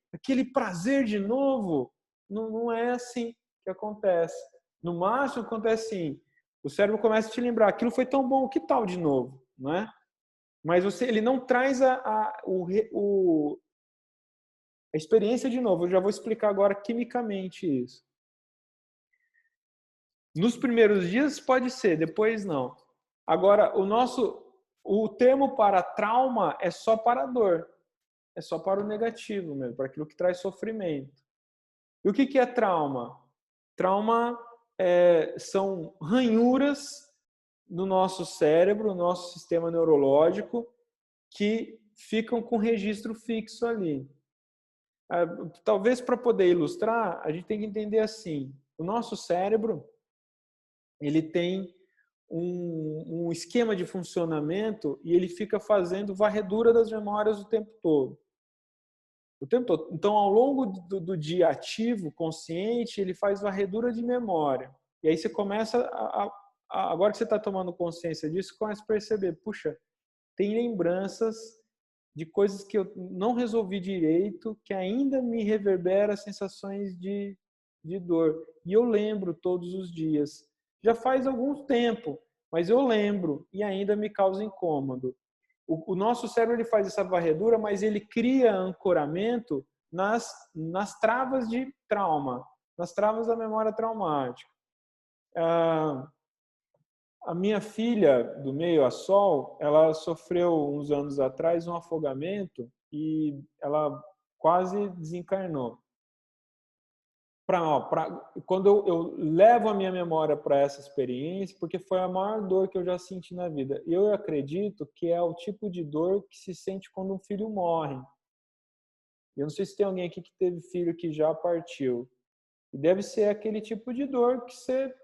Speaker 1: prazer de novo. Não é assim que acontece. No máximo, acontece assim, o cérebro começa a te lembrar, aquilo foi tão bom, que tal de novo? Não é? Mas ele não traz a experiência de novo. Eu já vou explicar agora quimicamente isso. Nos primeiros dias pode ser, depois não. Agora, o termo para trauma é só para dor. É só para o negativo mesmo, para aquilo que traz sofrimento. E o que é trauma? Trauma são ranhuras no nosso cérebro, no nosso sistema neurológico, que ficam com registro fixo ali. Talvez para poder ilustrar, a gente tem que entender assim, o nosso cérebro ele tem um esquema de funcionamento e ele fica fazendo varredura das memórias o tempo todo. O tempo todo. Então, ao longo do dia ativo, consciente, ele faz varredura de memória. E aí você começa agora que você está tomando consciência disso, começa a perceber, puxa, tem lembranças de coisas que eu não resolvi direito, que ainda me reverbera sensações de dor. E eu lembro todos os dias. Já faz algum tempo, mas eu lembro e ainda me causa incômodo. O nosso cérebro ele faz essa varredura, mas ele cria ancoramento nas travas de trauma, nas travas da memória traumática. A minha filha do meio, a Sol, ela sofreu uns anos atrás um afogamento e ela quase desencarnou. Quando eu levo a minha memória para essa experiência, porque foi a maior dor que eu já senti na vida. Eu acredito que é o tipo de dor que se sente quando um filho morre. Eu não sei se tem alguém aqui que teve filho que já partiu. E deve ser aquele tipo de dor que você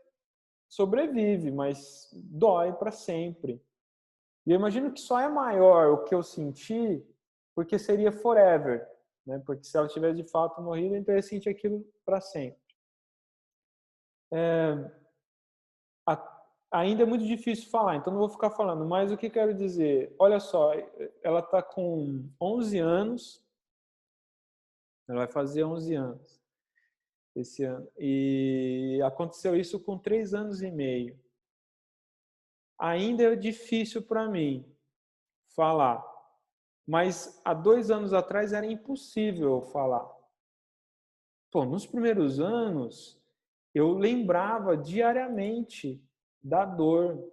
Speaker 1: sobrevive, mas dói para sempre. E eu imagino que só é maior o que eu senti porque seria forever. né? Porque se ela tivesse de fato morrido, então eu ia sentir aquilo para sempre. Ainda é muito difícil falar, então não vou ficar falando, mas o que quero dizer? Olha só, ela está com 11 anos, ela vai fazer 11 anos esse ano, e aconteceu isso com 3 anos e meio. Ainda é difícil para mim falar, mas há 2 anos atrás era impossível falar. Pô, nos primeiros anos, eu lembrava diariamente da dor,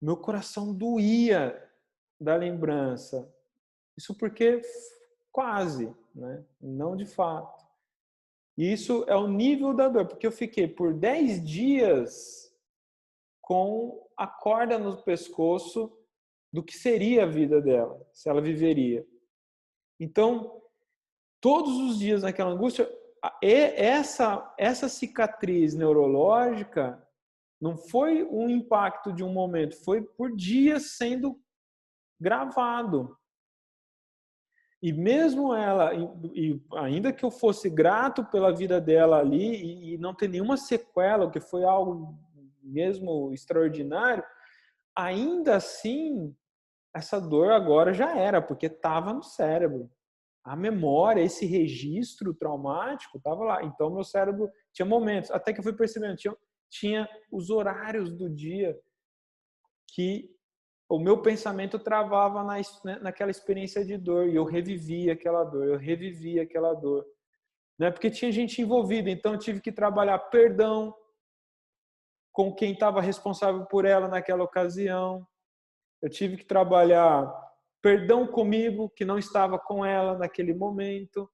Speaker 1: meu coração doía da lembrança. Isso porque quase, né? Não de fato. E isso é o nível da dor, porque eu fiquei por 10 dias com a corda no pescoço do que seria a vida dela, se ela viveria. Então, todos os dias naquela angústia, essa cicatriz neurológica não foi um impacto de um momento, foi por dias sendo gravado. E mesmo ela, e ainda que eu fosse grato pela vida dela ali e não ter nenhuma sequela, que foi algo mesmo extraordinário, ainda assim, essa dor agora já era, porque estava no cérebro. A memória, esse registro traumático estava lá. Então, meu cérebro tinha momentos, até que eu fui percebendo, tinha os horários do dia que o meu pensamento travava naquela experiência de dor e eu revivia aquela dor, eu revivia aquela dor. Né? Porque tinha gente envolvida, então eu tive que trabalhar perdão com quem estava responsável por ela naquela ocasião. Eu tive que trabalhar perdão comigo, que não estava com ela naquele momento.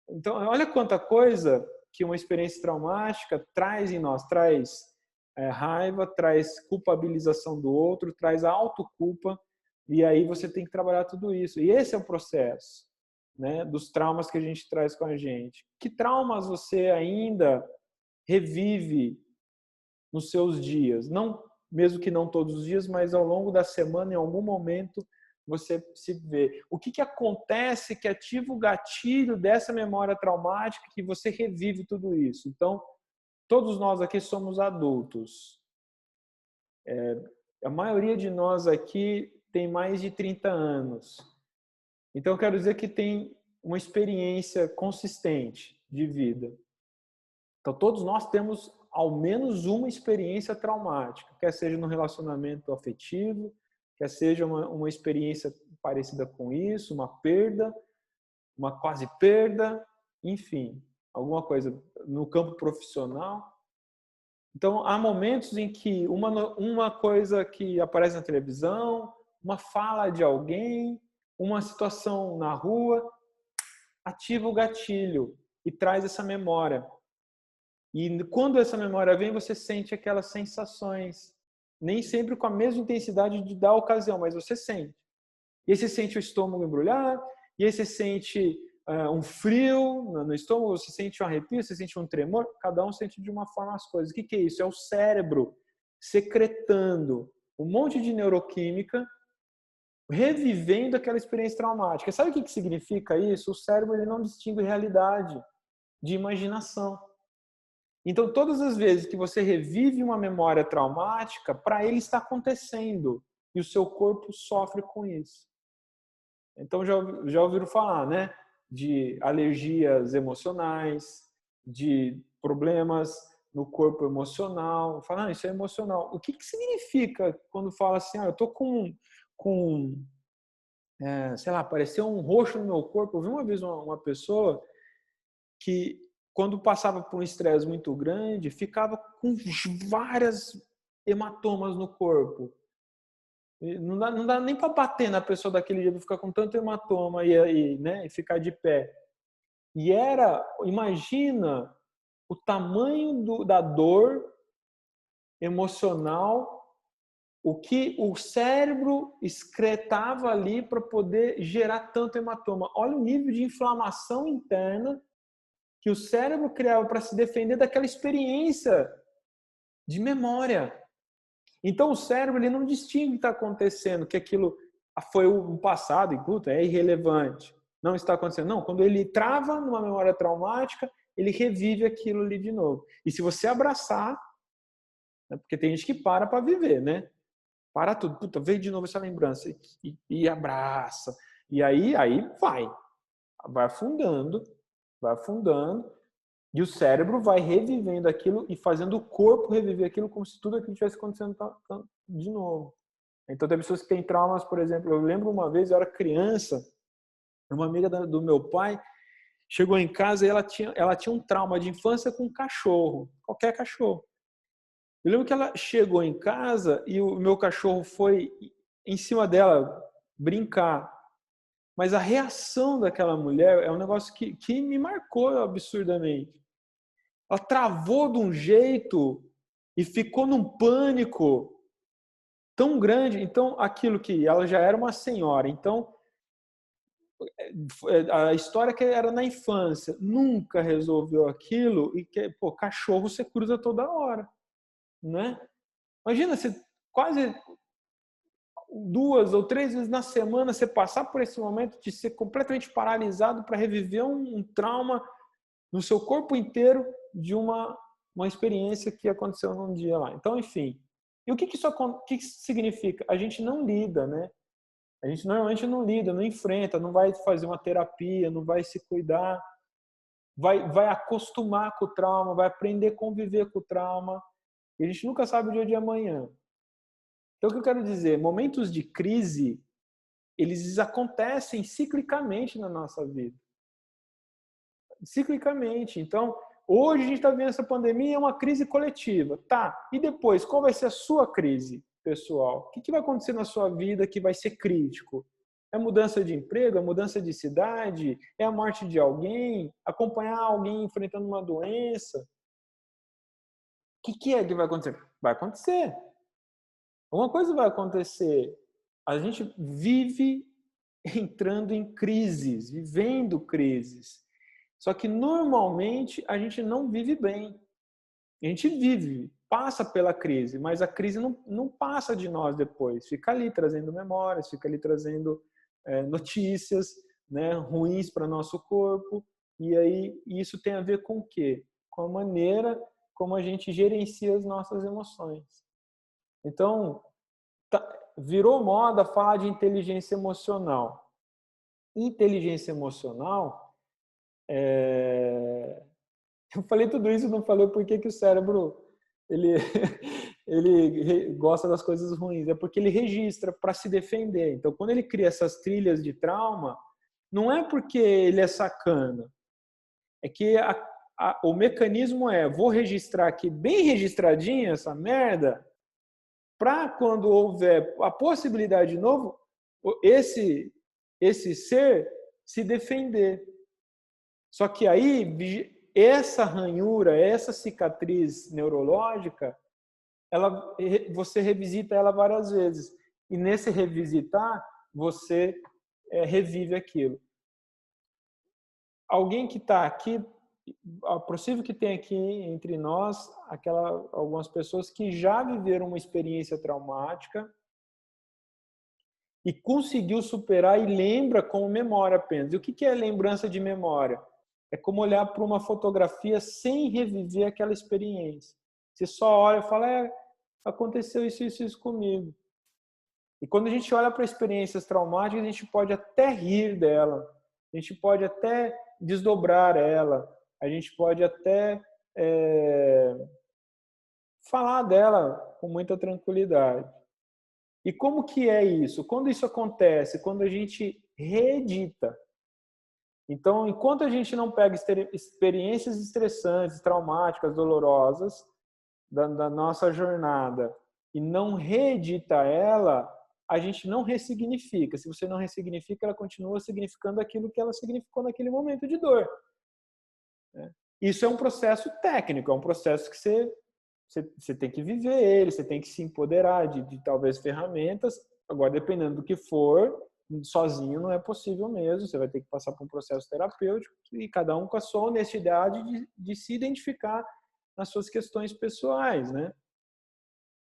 Speaker 1: Então, olha quanta coisa que uma experiência traumática traz em nós. Traz raiva, traz culpabilização do outro, traz autoculpa. E aí você tem que trabalhar tudo isso. E esse é o processo, né, dos traumas que a gente traz com a gente. Que traumas você ainda revive nos seus dias? Não, mesmo que não todos os dias, mas ao longo da semana, em algum momento, você se vê. O que acontece que ativa o gatilho dessa memória traumática que você revive tudo isso? Então, todos nós aqui somos adultos. A maioria de nós aqui tem mais de 30 anos. Então, eu quero dizer que tem uma experiência consistente de vida. Então, todos nós temos ao menos uma experiência traumática, quer seja no relacionamento afetivo, quer seja uma experiência parecida com isso, uma perda, uma quase perda, enfim, alguma coisa no campo profissional. Então, há momentos em que uma coisa que aparece na televisão, uma fala de alguém, uma situação na rua, ativa o gatilho e traz essa memória. E quando essa memória vem, você sente aquelas sensações. Nem sempre com a mesma intensidade da ocasião, mas você sente. E aí você sente o estômago embrulhar, e aí você sente um frio no estômago, você sente um arrepio, você sente um tremor. Cada um sente de uma forma as coisas. O que é isso? É o cérebro secretando um monte de neuroquímica, revivendo aquela experiência traumática. Sabe o que significa isso? O cérebro ele não distingue realidade de imaginação. Então, todas as vezes que você revive uma memória traumática, para ele está acontecendo e o seu corpo sofre com isso. Então, já ouviram falar, né? De alergias emocionais, de problemas no corpo emocional. Falar, isso é emocional. O que significa quando fala assim, eu estou sei lá, apareceu um roxo no meu corpo? Eu vi uma vez uma pessoa que quando passava por um estresse muito grande, ficava com várias hematomas no corpo. Não dá nem para bater na pessoa daquele jeito, ficar com tanto hematoma né, e ficar de pé. E imagina o tamanho da dor emocional, o que o cérebro excretava ali para poder gerar tanto hematoma. Olha o nível de inflamação interna que o cérebro criava para se defender daquela experiência de memória. Então o cérebro ele não distingue o que está acontecendo, que aquilo foi o passado, e é irrelevante. Não está acontecendo. Não, quando ele trava numa memória traumática, ele revive aquilo ali de novo. E se você abraçar, né, porque tem gente que para viver, né? Para tudo. Puta, veio de novo essa lembrança. E abraça. E aí vai afundando, vai afundando. E o cérebro vai revivendo aquilo e fazendo o corpo reviver aquilo como se tudo aquilo estivesse acontecendo de novo. Então, tem pessoas que têm traumas, por exemplo. Eu lembro uma vez, eu era criança, uma amiga do meu pai chegou em casa e ela tinha um trauma de infância com um cachorro, qualquer cachorro. Eu lembro que ela chegou em casa e o meu cachorro foi em cima dela brincar. Mas a reação daquela mulher é um negócio que me marcou absurdamente. Ela travou de um jeito e ficou num pânico tão grande. Então, aquilo que ela já era uma senhora. Então, a história que era na infância nunca resolveu aquilo e que, pô, cachorro você cruza toda hora, né? Imagina você quase 2 ou 3 vezes na semana você passar por esse momento de ser completamente paralisado para reviver um trauma no seu corpo inteiro de uma experiência que aconteceu num dia lá. Então, enfim. E o que isso significa? A gente não lida, né? A gente normalmente não lida, não enfrenta, não vai fazer uma terapia, não vai se cuidar, vai acostumar com o trauma, vai aprender a conviver com o trauma. E a gente nunca sabe o dia de amanhã. Então, o que eu quero dizer? Momentos de crise, eles acontecem ciclicamente na nossa vida. Ciclicamente. Então, hoje a gente está vendo essa pandemia, é uma crise coletiva. Tá, e depois, qual vai ser a sua crise pessoal? O que vai acontecer na sua vida que vai ser crítico? É mudança de emprego? É mudança de cidade? É a morte de alguém? Acompanhar alguém enfrentando uma doença? O que é que vai acontecer? Vai acontecer. Uma coisa vai acontecer. A gente vive entrando em crises, vivendo crises. Só que normalmente a gente não vive bem. A gente vive, passa pela crise, mas a crise não passa de nós depois. Fica ali trazendo memórias, fica ali trazendo notícias, né, ruins para nosso corpo. E aí isso tem a ver com o quê? Com a maneira como a gente gerencia as nossas emoções. Então, virou moda falar de inteligência emocional. Inteligência emocional, eu falei tudo isso, não falei por que o cérebro ele, ele gosta das coisas ruins. É porque ele registra para se defender. Então, quando ele cria essas trilhas de trauma, não é porque ele é sacana. É que o mecanismo vou registrar aqui bem registradinha essa merda, para quando houver a possibilidade de novo, esse ser se defender. Só que aí, essa ranhura, essa cicatriz neurológica, você revisita ela várias vezes. E nesse revisitar, você revive aquilo. Alguém que está aqui, é possível que tenha aqui entre nós algumas pessoas que já viveram uma experiência traumática e conseguiu superar e lembra como memória apenas. E o que é lembrança de memória? É como olhar para uma fotografia sem reviver aquela experiência. Você só olha e fala, aconteceu isso comigo. E quando a gente olha para experiências traumáticas, a gente pode até rir dela, a gente pode até desdobrar ela, a gente pode até falar dela com muita tranquilidade. E como que é isso? Quando isso acontece? Quando a gente reedita. Então, enquanto a gente não pega experiências estressantes, traumáticas, dolorosas da nossa jornada e não reedita ela, a gente não ressignifica. Se você não ressignifica, ela continua significando aquilo que ela significou naquele momento de dor. Isso é um processo técnico, é um processo que você tem que viver ele, você tem que se empoderar de talvez ferramentas. Agora, dependendo do que for, sozinho não é possível mesmo. Você vai ter que passar por um processo terapêutico e cada um com a sua honestidade de se identificar nas suas questões pessoais, né?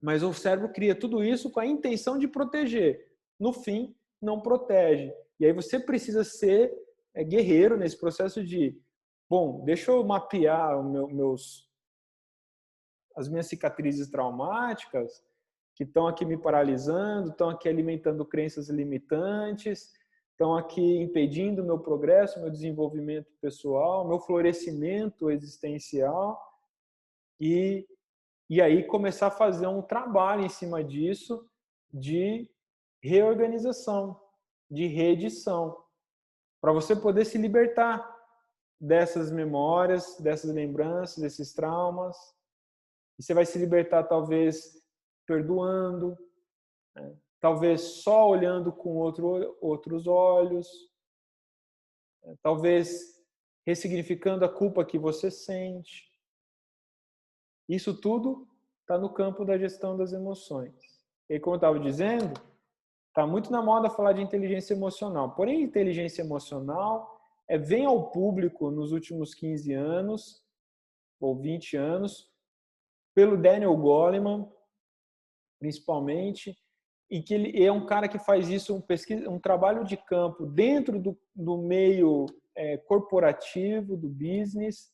Speaker 1: Mas o cérebro cria tudo isso com a intenção de proteger. No fim, não protege. E aí você precisa ser guerreiro nesse processo de, bom, deixa eu mapear as minhas cicatrizes traumáticas que estão aqui me paralisando, estão aqui alimentando crenças limitantes, estão aqui impedindo o meu progresso, meu desenvolvimento pessoal, meu florescimento existencial, e aí começar a fazer um trabalho em cima disso de reorganização, de reedição, para você poder se libertar dessas memórias, dessas lembranças, desses traumas. E você vai se libertar talvez perdoando, né? Talvez só olhando com outros olhos, né? Talvez ressignificando a culpa que você sente. Isso tudo está no campo da gestão das emoções. E como eu estava dizendo, está muito na moda falar de inteligência emocional. Porém, inteligência emocional vem ao público nos últimos 15 anos, ou 20 anos, pelo Daniel Goleman, principalmente, e que ele é um cara que faz isso, um trabalho de campo dentro do meio corporativo, do business,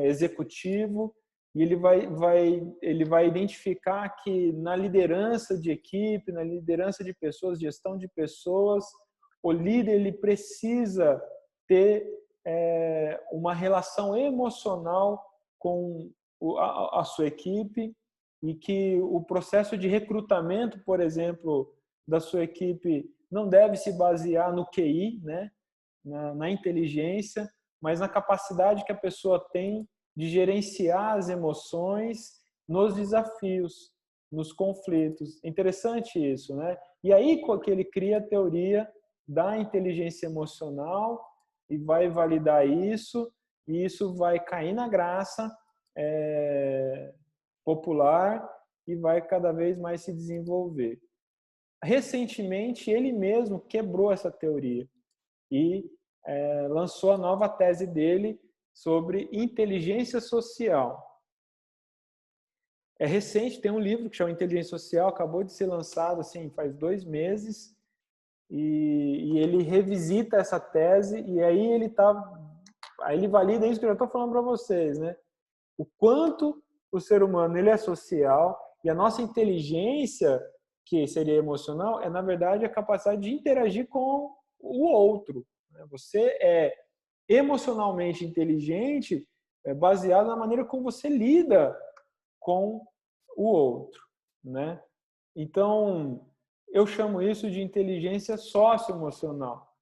Speaker 1: executivo, e ele vai identificar que na liderança de equipe, na liderança de pessoas, gestão de pessoas, o líder ele precisa ter uma relação emocional com a sua equipe, e que o processo de recrutamento, por exemplo, da sua equipe não deve se basear no QI, né? na inteligência, mas na capacidade que a pessoa tem de gerenciar as emoções nos desafios, nos conflitos. Interessante isso, né? E aí que ele cria a teoria da inteligência emocional e vai validar isso, e isso vai cair na graça popular e vai cada vez mais se desenvolver. Recentemente, ele mesmo quebrou essa teoria e lançou a nova tese dele sobre inteligência social. É recente, tem um livro que chama Inteligência Social, acabou de ser lançado assim, faz 2 meses, e ele revisita essa tese, e aí ele valida isso que eu já estou falando para vocês, né? O quanto o ser humano ele é social, e a nossa inteligência, que seria emocional, na verdade, a capacidade de interagir com o outro. Você é emocionalmente inteligente baseado na maneira como você lida com o outro, né? Então, eu chamo isso de inteligência socioemocional.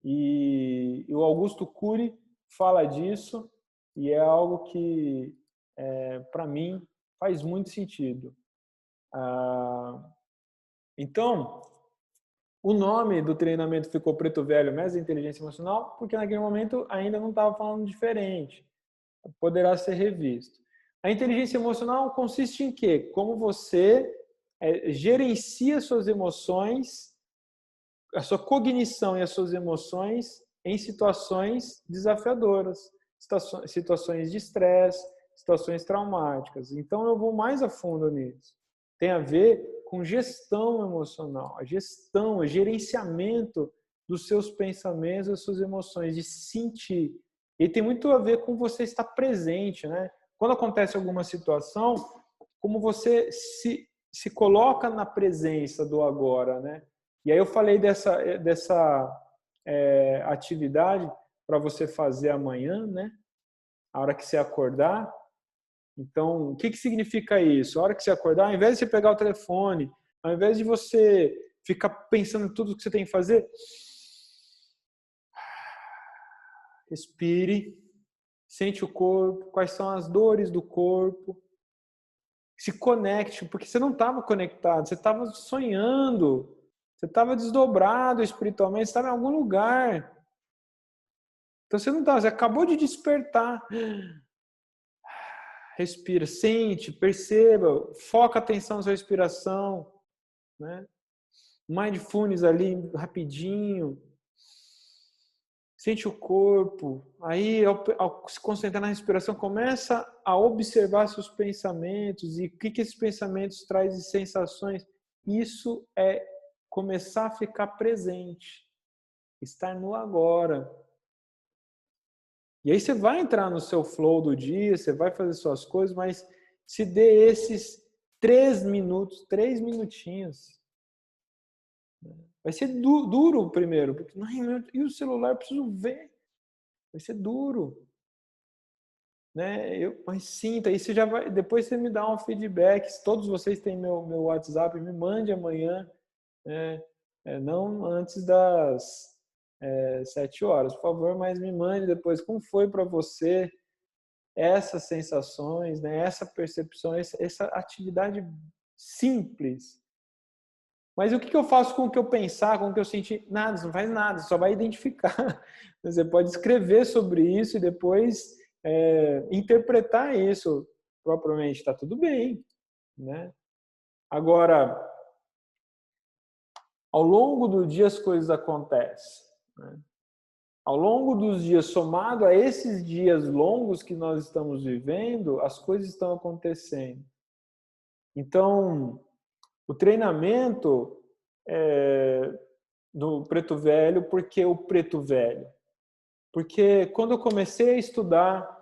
Speaker 1: E o Augusto Cury fala disso, e é algo que, para mim, faz muito sentido. Então, o nome do treinamento ficou Preto Velho Mestre de Inteligência Emocional, porque naquele momento ainda não estava falando diferente. Poderá ser revisto. A inteligência emocional consiste em quê? Como você gerencia suas emoções, a sua cognição e as suas emoções em situações desafiadoras, situações de estresse, situações traumáticas. Então, eu vou mais a fundo nisso. Tem a ver com gestão emocional, a gestão, o gerenciamento dos seus pensamentos, das suas emoções, de sentir. E tem muito a ver com você estar presente, né? Quando acontece alguma situação, como você se coloca na presença do agora, né? E aí eu falei dessa atividade para você fazer amanhã, né? A hora que você acordar. Então, o que significa isso? A hora que você acordar, ao invés de você pegar o telefone, ao invés de você ficar pensando em tudo que você tem que fazer, respire, sente o corpo, quais são as dores do corpo, se conecte, porque você não estava conectado, você estava sonhando, você estava desdobrado espiritualmente, você estava em algum lugar. Então você não estava, você acabou de despertar. Respira, sente, perceba, foca a atenção na sua respiração, né? Mindfulness ali, rapidinho. Sente o corpo. Aí, ao se concentrar na respiração, começa a observar seus pensamentos e o que esses pensamentos trazem de sensações. Isso é começar a ficar presente, estar no agora. E aí você vai entrar no seu flow do dia, você vai fazer suas coisas, mas se dê esses 3 minutos, 3 minutinhos. Vai ser duro primeiro, porque e o celular eu preciso ver. Vai ser duro. Né? Mas sinta, aí você já vai, depois você me dá um feedback. Se todos vocês têm meu WhatsApp, me mande amanhã, né? Não antes das 7 horas, por favor, mas me mande depois como foi para você essas sensações, né? Essa percepção, essa atividade simples. Mas o que eu faço com o que eu pensar, com o que eu sentir? Nada, você não faz nada, você só vai identificar. Você pode escrever sobre isso e depois interpretar isso propriamente. Está tudo bem, né? Agora, ao longo do dia as coisas acontecem, né? Ao longo dos dias, somado a esses dias longos que nós estamos vivendo, as coisas estão acontecendo. Então, o treinamento do Preto Velho, por que o Preto Velho? Porque quando eu comecei a estudar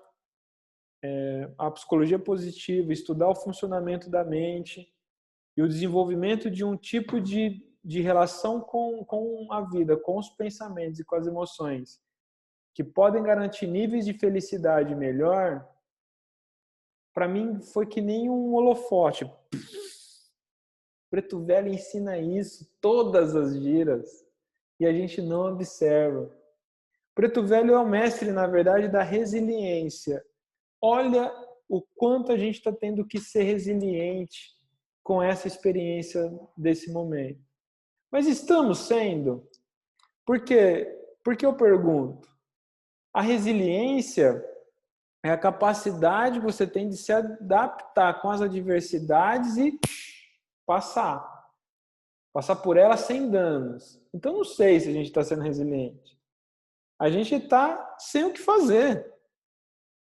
Speaker 1: a psicologia positiva, estudar o funcionamento da mente e o desenvolvimento de um tipo de relação com a vida, com os pensamentos e com as emoções, que podem garantir níveis de felicidade melhor, para mim foi que nem um holofote. Preto Velho ensina isso todas as giras e a gente não observa. Preto Velho é o mestre, na verdade, da resiliência. Olha o quanto a gente está tendo que ser resiliente com essa experiência desse momento. Mas estamos sendo? Por quê? Porque eu pergunto. A resiliência é a capacidade que você tem de se adaptar com as adversidades e passar. Passar por elas sem danos. Então, não sei se a gente está sendo resiliente. A gente está sem o que fazer.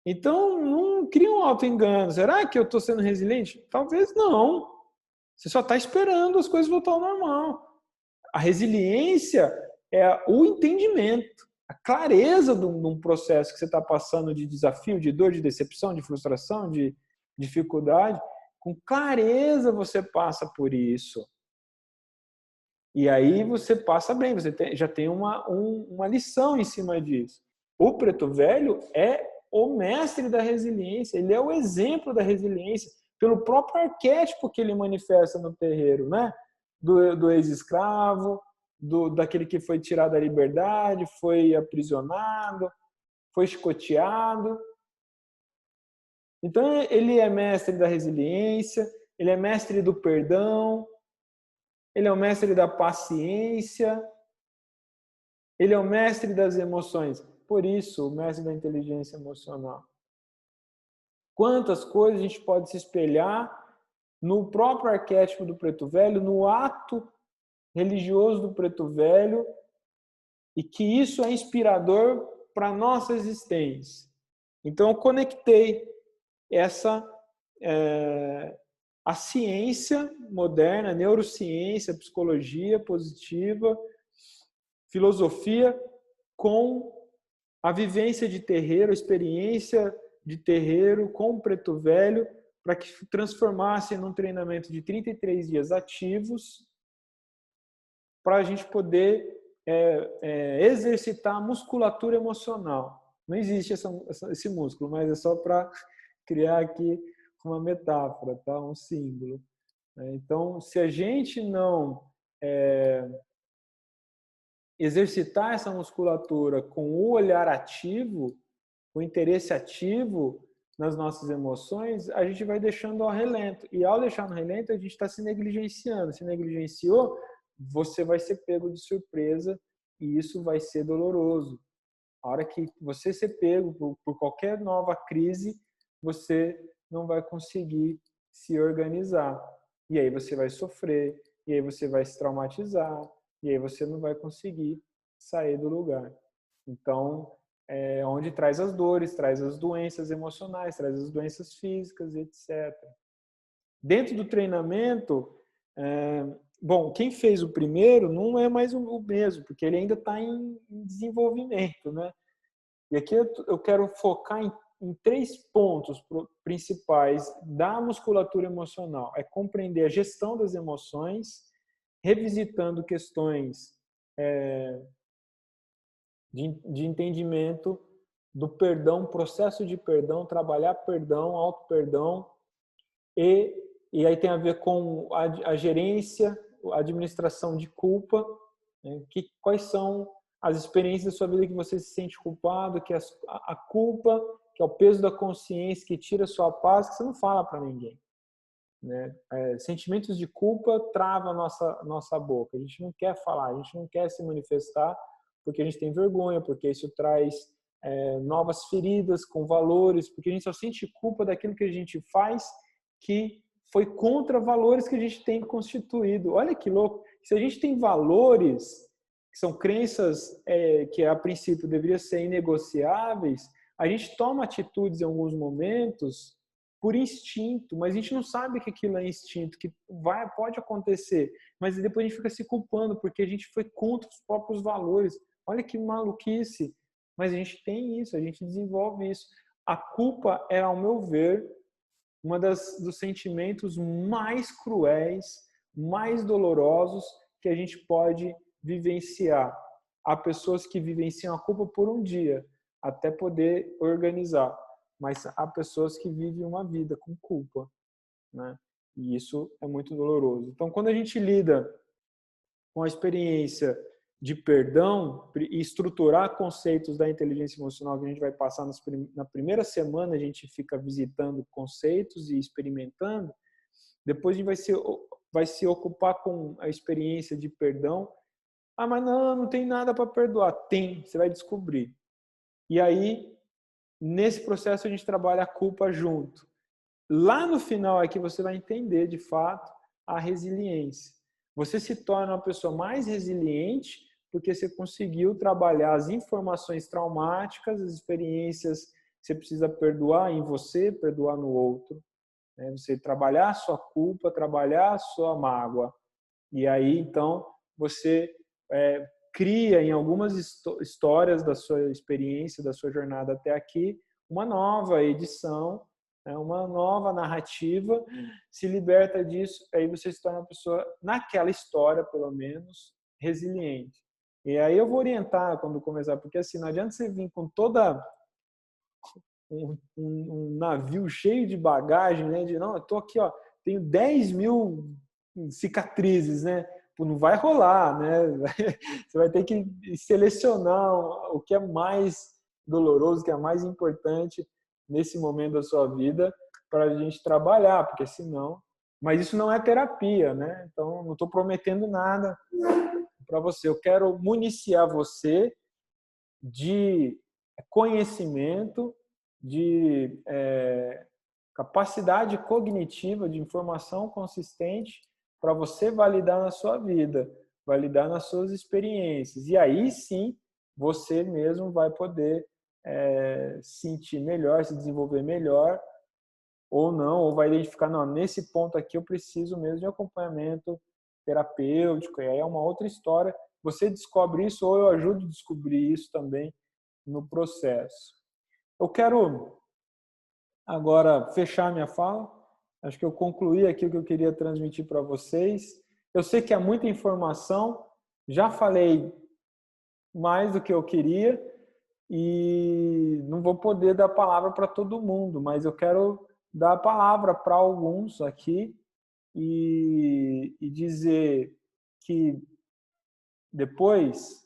Speaker 1: Então, não cria um auto-engano. Será que eu estou sendo resiliente? Talvez não. Você só está esperando as coisas voltar ao normal. A resiliência é o entendimento, a clareza de um processo que você está passando de desafio, de dor, de decepção, de frustração, de dificuldade. Com clareza você passa por isso. E aí você passa bem, você já tem uma lição em cima disso. O Preto Velho é o mestre da resiliência, ele é o exemplo da resiliência, pelo próprio arquétipo que ele manifesta no terreiro, né? Do ex-escravo, daquele que foi tirado da liberdade, foi aprisionado, foi chicoteado. Então ele é mestre da resiliência, ele é mestre do perdão, ele é o mestre da paciência, ele é o mestre das emoções. Por isso, o mestre da inteligência emocional. Quantas coisas a gente pode se espelhar no próprio arquétipo do Preto Velho, no ato religioso do Preto Velho, e que isso é inspirador para a nossa existência. Então, eu conectei a ciência moderna, a neurociência, a psicologia positiva, filosofia, com a vivência de terreiro, a experiência de terreiro com o Preto Velho, para que transformasse num treinamento de 33 dias ativos, para a gente poder exercitar a musculatura emocional. Não existe esse músculo, mas é só para criar aqui uma metáfora, tá? Um símbolo. Então, se a gente não exercitar essa musculatura com o olhar ativo, o interesse ativo nas nossas emoções, a gente vai deixando ao relento. E ao deixar no relento, a gente está se negligenciando. Se negligenciou, você vai ser pego de surpresa e isso vai ser doloroso. A hora que você ser pego por qualquer nova crise, você não vai conseguir se organizar. E aí você vai sofrer, e aí você vai se traumatizar, e aí você não vai conseguir sair do lugar. Então, onde traz as dores, traz as doenças emocionais, traz as doenças físicas, etc. Dentro do treinamento, bom, quem fez o primeiro não é mais o mesmo, porque ele ainda está em desenvolvimento, né? E aqui eu quero focar em 3 pontos principais da musculatura emocional. É compreender a gestão das emoções, revisitando questões de entendimento do perdão, processo de perdão, trabalhar perdão, auto-perdão, e aí tem a ver com a gerência, a administração de culpa, né? Quais são as experiências da sua vida que você se sente culpado, que a culpa, que é o peso da consciência, que tira a sua paz, que você não fala para ninguém. Né? Sentimentos de culpa travam a nossa boca. A gente não quer falar, a gente não quer se manifestar porque a gente tem vergonha, porque isso traz novas feridas com valores, porque a gente só sente culpa daquilo que a gente faz que foi contra valores que a gente tem constituído. Olha que louco! Se a gente tem valores que são crenças que a princípio deveriam ser inegociáveis, a gente toma atitudes em alguns momentos por instinto, mas a gente não sabe que aquilo é instinto, que pode acontecer, mas depois a gente fica se culpando porque a gente foi contra os próprios valores. Olha que maluquice! Mas a gente tem isso, a gente desenvolve isso. A culpa é, ao meu ver, dos sentimentos mais cruéis, mais dolorosos que a gente pode vivenciar. Há pessoas que vivenciam a culpa por um dia, até poder organizar. Mas há pessoas que vivem uma vida com culpa, né? E isso é muito doloroso. Então, quando a gente lida com a experiência de perdão e estruturar conceitos da inteligência emocional que a gente vai passar na primeira semana, a gente fica visitando conceitos e experimentando, depois a gente vai se ocupar com a experiência de perdão. Ah, mas não tem nada para perdoar. Tem, você vai descobrir. E aí, nesse processo, a gente trabalha a culpa junto. Lá no final aqui você vai entender, de fato, a resiliência. Você se torna uma pessoa mais resiliente porque você conseguiu trabalhar as informações traumáticas, as experiências que você precisa perdoar em você, perdoar no outro. Né? Você trabalhar a sua culpa, trabalhar a sua mágoa. E aí, então, você cria em algumas histórias da sua experiência, da sua jornada até aqui, uma nova edição, uma nova narrativa, se liberta disso, aí você se torna uma pessoa, naquela história, pelo menos, resiliente. E aí eu vou orientar quando começar, porque assim, não adianta você vir com toda um navio cheio de bagagem, né? De, não, eu tô aqui, ó, tenho 10 mil cicatrizes, né? Não vai rolar, né? Você vai ter que selecionar o que é mais doloroso, o que é mais importante nesse momento da sua vida para a gente trabalhar, porque senão... Mas isso não é terapia, né? Então, não estou prometendo nada para você. Eu quero municiar você de conhecimento, de capacidade cognitiva, de informação consistente para você validar na sua vida, validar nas suas experiências. E aí sim, você mesmo vai poder sentir melhor, se desenvolver melhor, ou não, ou vai identificar, não, nesse ponto aqui eu preciso mesmo de acompanhamento terapêutico, e aí é uma outra história. Você descobre isso ou eu ajudo a descobrir isso também no processo. Eu quero agora fechar minha fala. Acho que eu concluí aqui o que eu queria transmitir para vocês. Eu sei que há muita informação, já falei mais do que eu queria e não vou poder dar palavra para todo mundo, mas eu quero dar a palavra para alguns aqui e dizer que depois,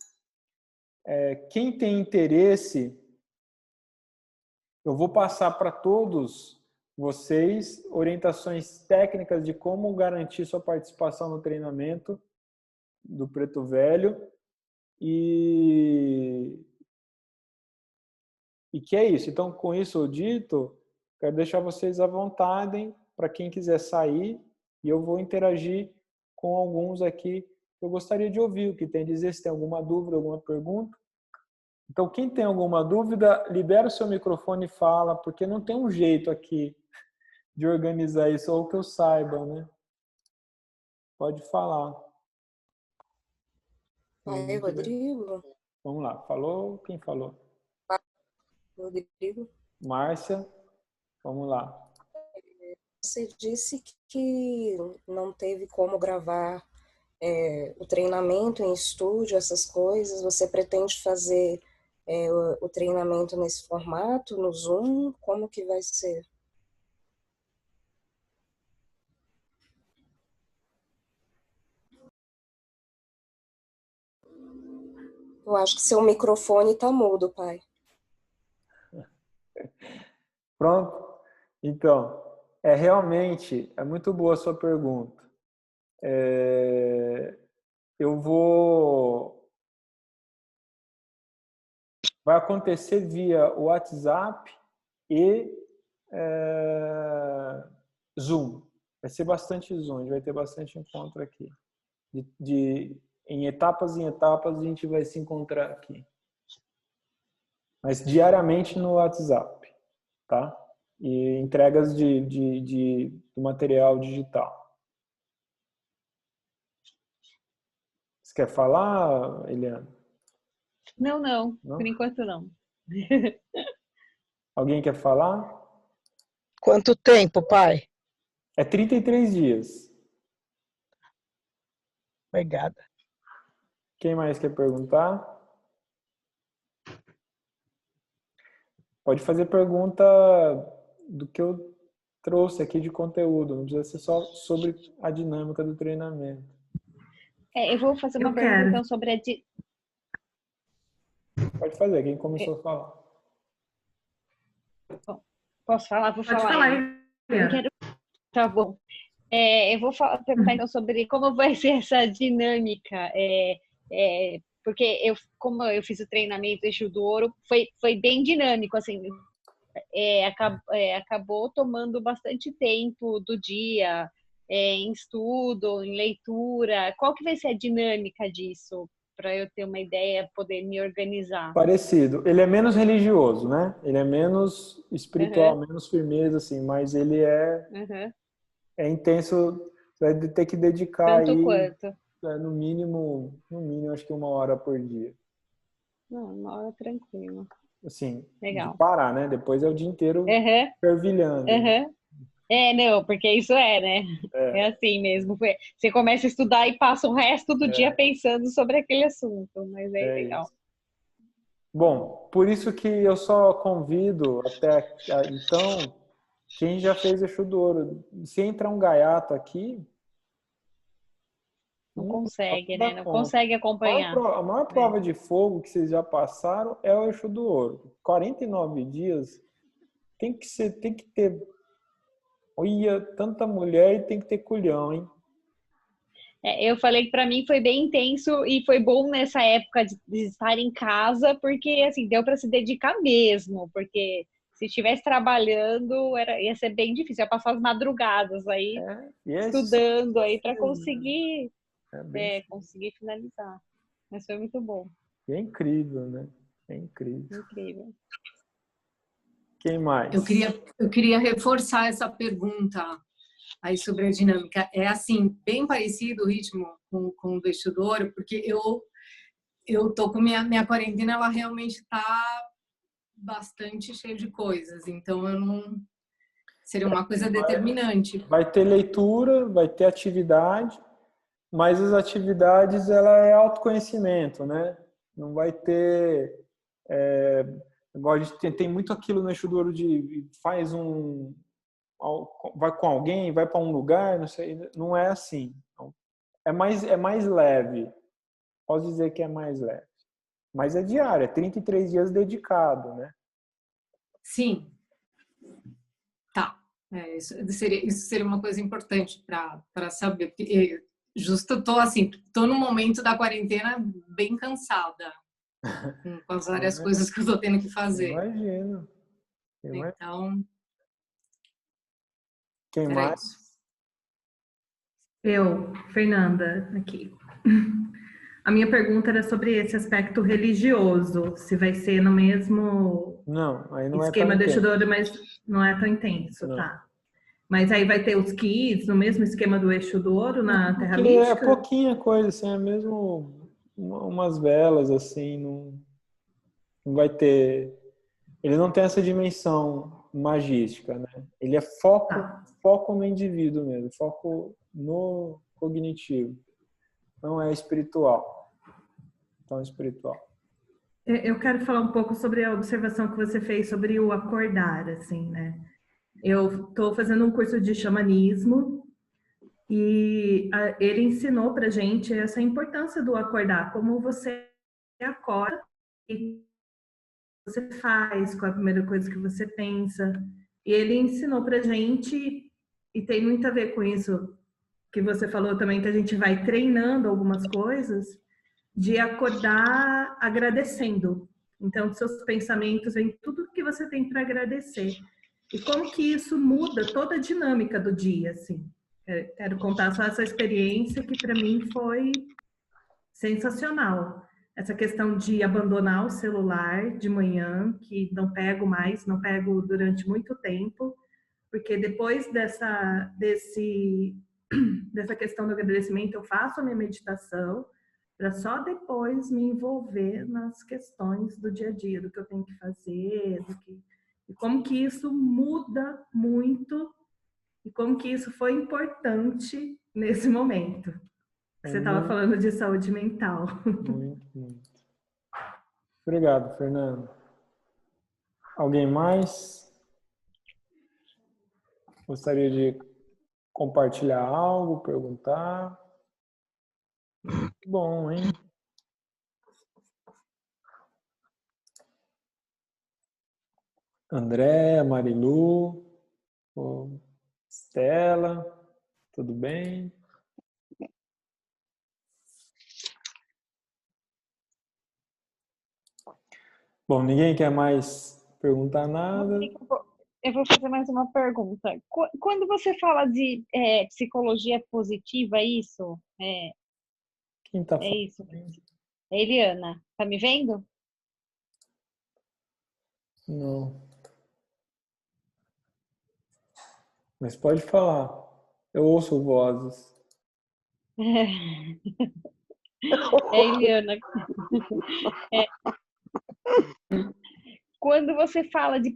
Speaker 1: quem tem interesse, eu vou passar para todos vocês orientações técnicas de como garantir sua participação no treinamento do Preto Velho e que é isso. Então, com isso dito, quero deixar vocês à vontade para quem quiser sair e eu vou interagir com alguns aqui que eu gostaria de ouvir o que tem a dizer, se tem alguma dúvida, alguma pergunta. Então, quem tem alguma dúvida, libera o seu microfone e fala, porque não tem um jeito aqui de organizar isso, ou que eu saiba, né? Pode falar.
Speaker 2: Aí, Rodrigo.
Speaker 1: Vamos lá. Falou? Quem falou?
Speaker 2: Rodrigo.
Speaker 1: Márcia, vamos lá.
Speaker 2: Você disse que não teve como gravar o treinamento em estúdio, essas coisas. Você pretende fazer o treinamento nesse formato, no Zoom? Como que vai ser? Eu acho que seu microfone está mudo, pai.
Speaker 1: Pronto? Então, realmente, é muito boa a sua pergunta. Eu vou... Vai acontecer via WhatsApp e Zoom. Vai ser bastante Zoom, a gente vai ter bastante encontro aqui. Em etapas a gente vai se encontrar aqui. Mas diariamente no WhatsApp, tá? E entregas do material digital. Você quer falar, Eliana?
Speaker 3: Não,
Speaker 1: Não?
Speaker 3: por enquanto não.
Speaker 1: Alguém quer falar?
Speaker 4: Quanto tempo, pai?
Speaker 1: É 33 dias.
Speaker 4: Obrigada.
Speaker 1: Quem mais quer perguntar? Pode fazer pergunta do que eu trouxe aqui de conteúdo. Não precisa ser só sobre a dinâmica do treinamento.
Speaker 3: Eu vou fazer uma pergunta então sobre a...
Speaker 1: Pode fazer, quem começou a falar.
Speaker 3: Bom, posso falar? Vou
Speaker 5: Pode
Speaker 3: falar.
Speaker 5: Eu
Speaker 3: quero... Tá bom. Eu vou perguntar então sobre como vai ser essa dinâmica. Porque como eu fiz o treinamento Eixo do Ouro, foi bem dinâmico, assim, acabou tomando bastante tempo do dia, em estudo, em leitura. Qual que vai ser a dinâmica disso? Para eu ter uma ideia, poder me organizar.
Speaker 1: Parecido. Ele é menos religioso, né? Ele é menos espiritual, menos firmeza, assim, mas ele é intenso. Você vai ter que dedicar
Speaker 3: Tanto
Speaker 1: aí,
Speaker 3: quanto?
Speaker 1: no mínimo, acho que 1 hora por dia.
Speaker 3: Não, 1 hora tranquilo.
Speaker 1: Assim,
Speaker 3: Legal.
Speaker 1: de parar, né? Depois é o dia inteiro fervilhando.
Speaker 3: Não, porque isso né? É assim mesmo. Você começa a estudar e passa o resto do dia pensando sobre aquele assunto, mas é legal.
Speaker 1: Isso. Bom, por isso que eu só convido até então quem já fez Eixo do Ouro. Se entrar um gaiato aqui,
Speaker 3: não consegue,
Speaker 1: dá
Speaker 3: né? Não
Speaker 1: conta.
Speaker 3: consegue acompanhar.
Speaker 1: A maior prova de fogo que vocês já passaram é o Eixo do Ouro. 49 dias tem que ter, olha, tanta mulher e tem que ter culhão, hein?
Speaker 3: Eu falei que para mim foi bem intenso e foi bom nessa época de estar em casa, porque assim, deu para se dedicar mesmo, porque se estivesse trabalhando, ia ser bem difícil, ia passar as madrugadas aí, estudando aí para conseguir conseguir finalizar. Mas foi muito bom.
Speaker 1: É incrível, né? É incrível.
Speaker 3: Incrível.
Speaker 1: Quem mais?
Speaker 5: Eu queria reforçar essa pergunta aí sobre a dinâmica. É assim, bem parecido o ritmo com o do Eixo do Ouro, porque eu tô com minha quarentena, ela realmente tá bastante cheia de coisas, então eu não seria uma coisa determinante.
Speaker 1: Vai ter leitura, vai ter atividade, mas as atividades ela é autoconhecimento, né? Não vai ter agora a gente tem muito aquilo no Eixo do Ouro de vai com alguém, vai para um lugar, não sei, não é assim. É mais leve. Posso dizer que é mais leve. Mas é diário, é 33 dias dedicado, né?
Speaker 5: Sim. Tá. Isso seria uma coisa importante para saber. Porque justo tô no momento da quarentena bem cansada com as várias coisas que eu tô tendo que fazer.
Speaker 1: Imagino.
Speaker 5: Então,
Speaker 1: quem mais?
Speaker 5: Eu, Fernanda, aqui. A minha pergunta era sobre esse aspecto religioso, se vai ser no mesmo esquema do Eixo do Ouro, mas não é tão intenso, tá? Mas aí vai ter os kits no mesmo esquema do Eixo do Ouro na Terra Mística?
Speaker 1: É pouquinha coisa, assim, é mesmo umas velas, assim, não vai ter ele não tem essa dimensão magística, né? Ele é foco no indivíduo mesmo, foco no cognitivo. Não é espiritual. Tão espiritual.
Speaker 6: Eu quero falar um pouco sobre a observação que você fez sobre o acordar, assim, né? Eu estou fazendo um curso de xamanismo e ele ensinou pra gente essa importância do acordar, como você acorda e você faz, qual é a primeira coisa que você pensa. E ele ensinou pra gente, e tem muito a ver com isso que você falou também, que a gente vai treinando algumas coisas, de acordar agradecendo. Então, seus pensamentos, vem tudo que você tem para agradecer. E como que isso muda toda a dinâmica do dia, assim. Quero contar só essa experiência que para mim foi sensacional. Essa questão de abandonar o celular de manhã, que não pego mais, não pego durante muito tempo, porque depois dessa questão do agradecimento, eu faço a minha meditação, para só depois me envolver nas questões do dia a dia, do que eu tenho que fazer, e como que isso muda muito, e como que isso foi importante nesse momento. Você estava falando de saúde mental.
Speaker 1: Muito. Obrigado, Fernando. Alguém mais gostaria de compartilhar algo, perguntar? Bom, hein? André, Marilu, Estela, tudo bem? Bom, ninguém quer mais perguntar nada?
Speaker 3: Eu vou fazer mais uma pergunta. Quando você fala de psicologia positiva, é isso?
Speaker 1: Quem está
Speaker 3: É
Speaker 1: falando?
Speaker 3: isso. É Eliana. Tá me vendo?
Speaker 1: Não. Mas pode falar. Eu ouço vozes.
Speaker 3: É Eliana. Quando você fala de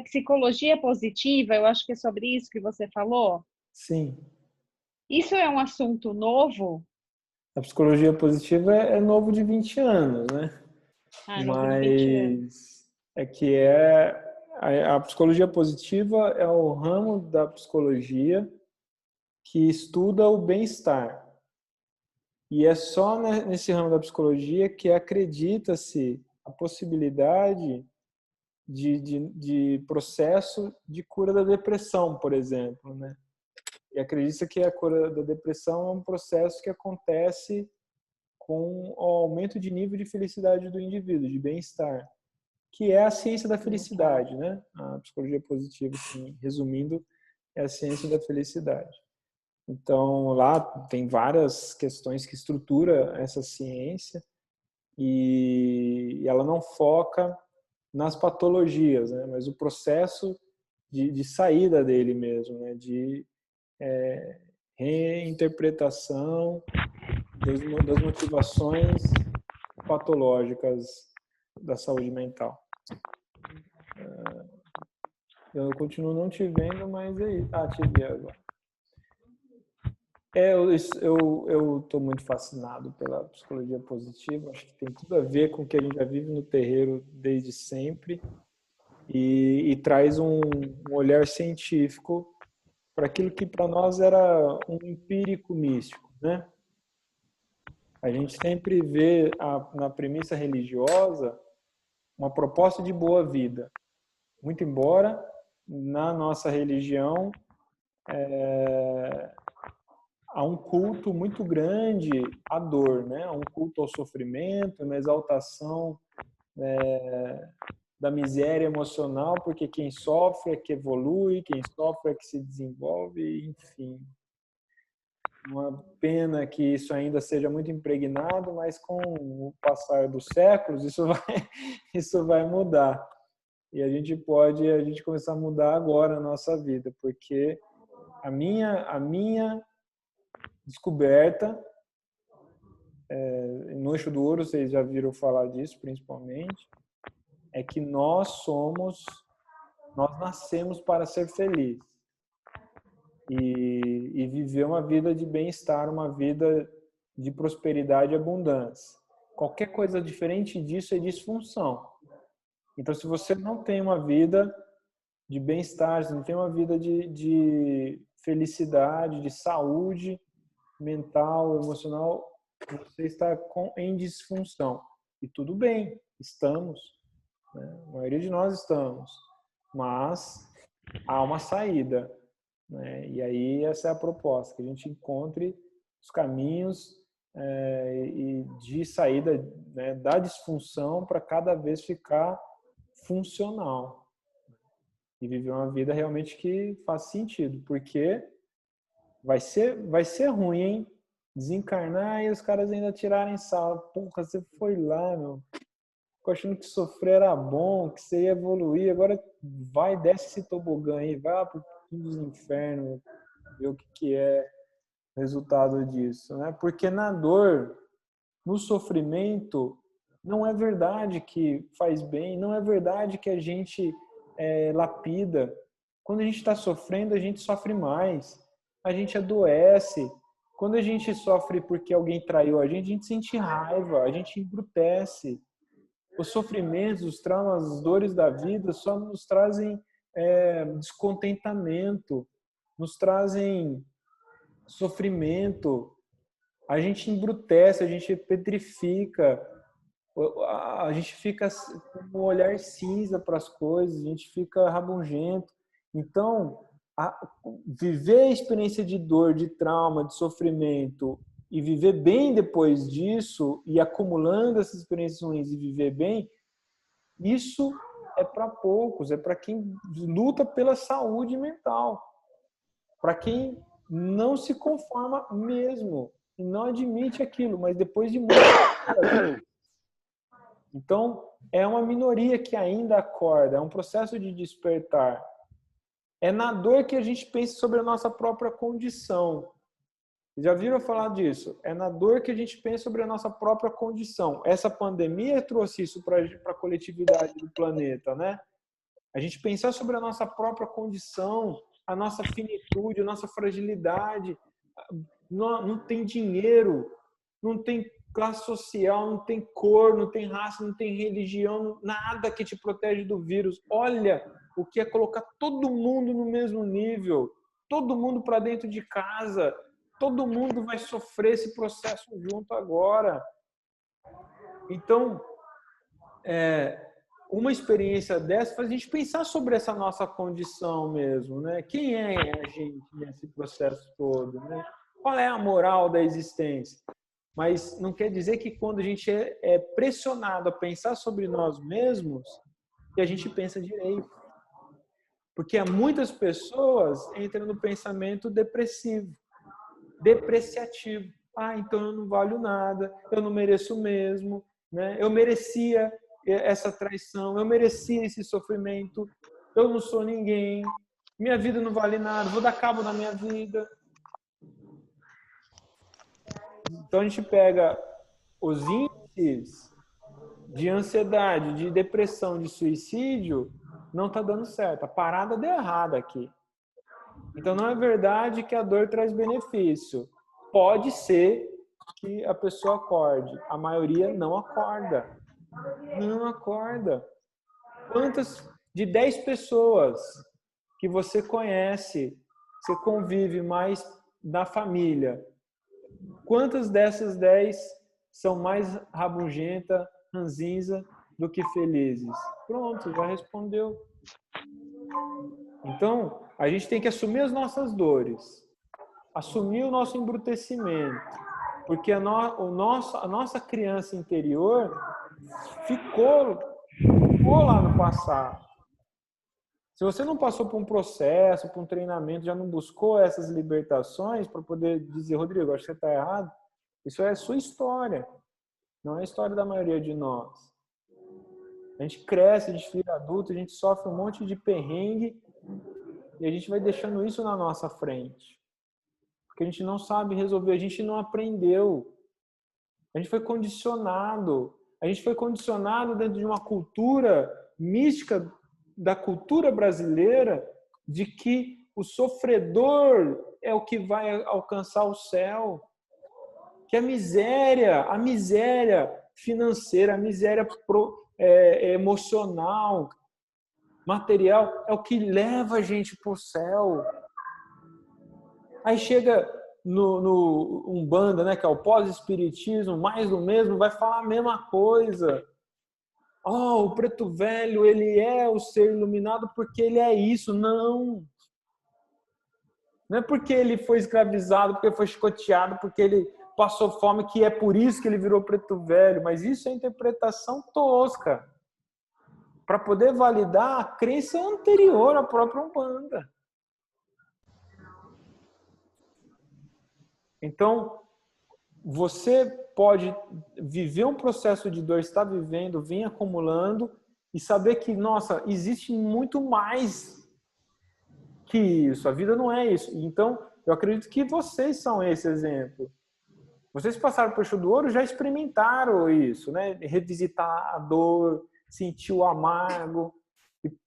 Speaker 3: psicologia positiva, eu acho que é sobre isso que você falou.
Speaker 1: Sim.
Speaker 3: Isso é um assunto novo?
Speaker 1: A psicologia positiva é novo de 20 anos, né?
Speaker 3: Novo de 20 anos.
Speaker 1: Mas a psicologia positiva é o ramo da psicologia que estuda o bem-estar. E é só nesse ramo da psicologia que acredita-se a possibilidade de processo de cura da depressão, por exemplo, né? E acredita que a cura da depressão é um processo que acontece com o aumento de nível de felicidade do indivíduo, de bem-estar, que é a ciência da felicidade, né? A psicologia positiva, assim, resumindo, é a ciência da felicidade. Então, lá tem várias questões que estrutura essa ciência e ela não foca nas patologias, né? Mas o processo de saída dele mesmo, né? De reinterpretação das motivações patológicas da saúde mental. Eu continuo não te vendo, mas é isso. Ah, te vi agora. Eu estou muito fascinado pela psicologia positiva. Acho que tem tudo a ver com o que a gente já vive no terreiro desde sempre e traz um olhar científico para aquilo que para nós era um empírico místico, né? A gente sempre vê na premissa religiosa uma proposta de boa vida. Muito embora na nossa religião há um culto muito grande à dor, né? Um culto ao sofrimento, uma exaltação da miséria emocional, porque quem sofre é que evolui, quem sofre é que se desenvolve, enfim. Uma pena que isso ainda seja muito impregnado, mas com o passar dos séculos isso vai mudar. E a gente começar a mudar agora a nossa vida, porque a minha descoberta, no Eixo do Ouro, vocês já viram falar disso principalmente, é que nós nascemos para ser felizes e viver uma vida de bem-estar, uma vida de prosperidade e abundância. Qualquer coisa diferente disso é disfunção. Então, se você não tem uma vida de bem-estar, se não tem uma vida de felicidade, de saúde mental, emocional, você está em disfunção. E tudo bem, estamos, né? A maioria de nós estamos, mas há uma saída, né? E aí essa é a proposta, que a gente encontre os caminhos e de saída, né, da disfunção para cada vez ficar funcional e viver uma vida realmente que faz sentido, porque vai ser ruim, hein? Desencarnar e os caras ainda tirarem sarro. Porra, você foi lá, meu. Ficou achando que sofrer era bom, que você ia evoluir. Agora vai, desce esse tobogã aí, vai lá pro fim dos infernos, ver o que é o resultado disso, né? Porque na dor, no sofrimento, não é verdade que faz bem, não é verdade que a gente lapida. Quando a gente está sofrendo, a gente sofre mais, a gente adoece. Quando a gente sofre porque alguém traiu a gente sente raiva, a gente embrutece. Os sofrimentos, os traumas, as dores da vida só nos trazem descontentamento, nos trazem sofrimento. A gente embrutece, a gente petrifica, a gente fica com um olhar cinza para as coisas, a gente fica rabugento. Então, viver a experiência de dor, de trauma, de sofrimento e viver bem depois disso e acumulando essas experiências ruins e viver bem, isso é para poucos, é para quem luta pela saúde mental, para quem não se conforma mesmo e não admite aquilo, mas depois de muito tempo. Então, é uma minoria que ainda acorda, é um processo de despertar. É na dor que a gente pensa sobre a nossa própria condição. Já viram falar disso? É na dor que a gente pensa sobre a nossa própria condição. Essa pandemia trouxe isso para a coletividade do planeta, né? A gente pensar sobre a nossa própria condição, a nossa finitude, a nossa fragilidade. Não tem dinheiro, não tem classe social, não tem cor, não tem raça, não tem religião, nada que te protege do vírus. Olha o que é colocar todo mundo no mesmo nível, todo mundo para dentro de casa, todo mundo vai sofrer esse processo junto agora. Então, uma experiência dessa faz a gente pensar sobre essa nossa condição mesmo, né? Quem é a gente nesse processo todo, né? Qual é a moral da existência? Mas não quer dizer que quando a gente é pressionado a pensar sobre nós mesmos, que a gente pensa direito. Porque há muitas pessoas entram no pensamento depressivo, depreciativo. Então eu não valho nada, eu não mereço mesmo, né? Eu merecia essa traição, eu merecia esse sofrimento, eu não sou ninguém, minha vida não vale nada, vou dar cabo na minha vida. Então a gente pega os índices de ansiedade, de depressão, de suicídio, não está dando certo. A parada deu errada aqui. Então não é verdade que a dor traz benefício. Pode ser que a pessoa acorde. A maioria não acorda. Não acorda. Quantas de 10 pessoas que você conhece, você convive mais na família, quantas dessas 10 são mais rabugenta, ranzinza do que felizes? Pronto, já respondeu. Então, a gente tem que assumir as nossas dores, assumir o nosso embrutecimento, porque a nossa criança interior ficou lá no passado. Se você não passou por um processo, por um treinamento, já não buscou essas libertações para poder dizer, Rodrigo, acho que você está errado, isso é a sua história, não é a história da maioria de nós. A gente cresce, a gente vira adulto, a gente sofre um monte de perrengue e a gente vai deixando isso na nossa frente. Porque a gente não sabe resolver, a gente não aprendeu. A gente foi condicionado. A gente foi condicionado dentro de uma cultura mística da cultura brasileira de que o sofredor é o que vai alcançar o céu. Que a miséria financeira, a miséria emocional, material, é o que leva a gente para o céu. Aí chega no Umbanda, né, que é o pós-espiritismo, mais do mesmo, vai falar a mesma coisa. O preto velho, ele é o ser iluminado porque ele é isso. Não. Não é porque ele foi escravizado, porque foi chicoteado, porque ele passou fome, que é por isso que ele virou preto velho. Mas isso é interpretação tosca. Para poder validar a crença anterior à própria Umbanda. Então, você pode viver um processo de dor, está vivendo, vem acumulando, e saber que, nossa, existe muito mais que isso. A vida não é isso. Então, eu acredito que vocês são esse exemplo. Vocês passaram por Exu do Ouro, já experimentaram isso, né? Revisitar a dor, sentir o amargo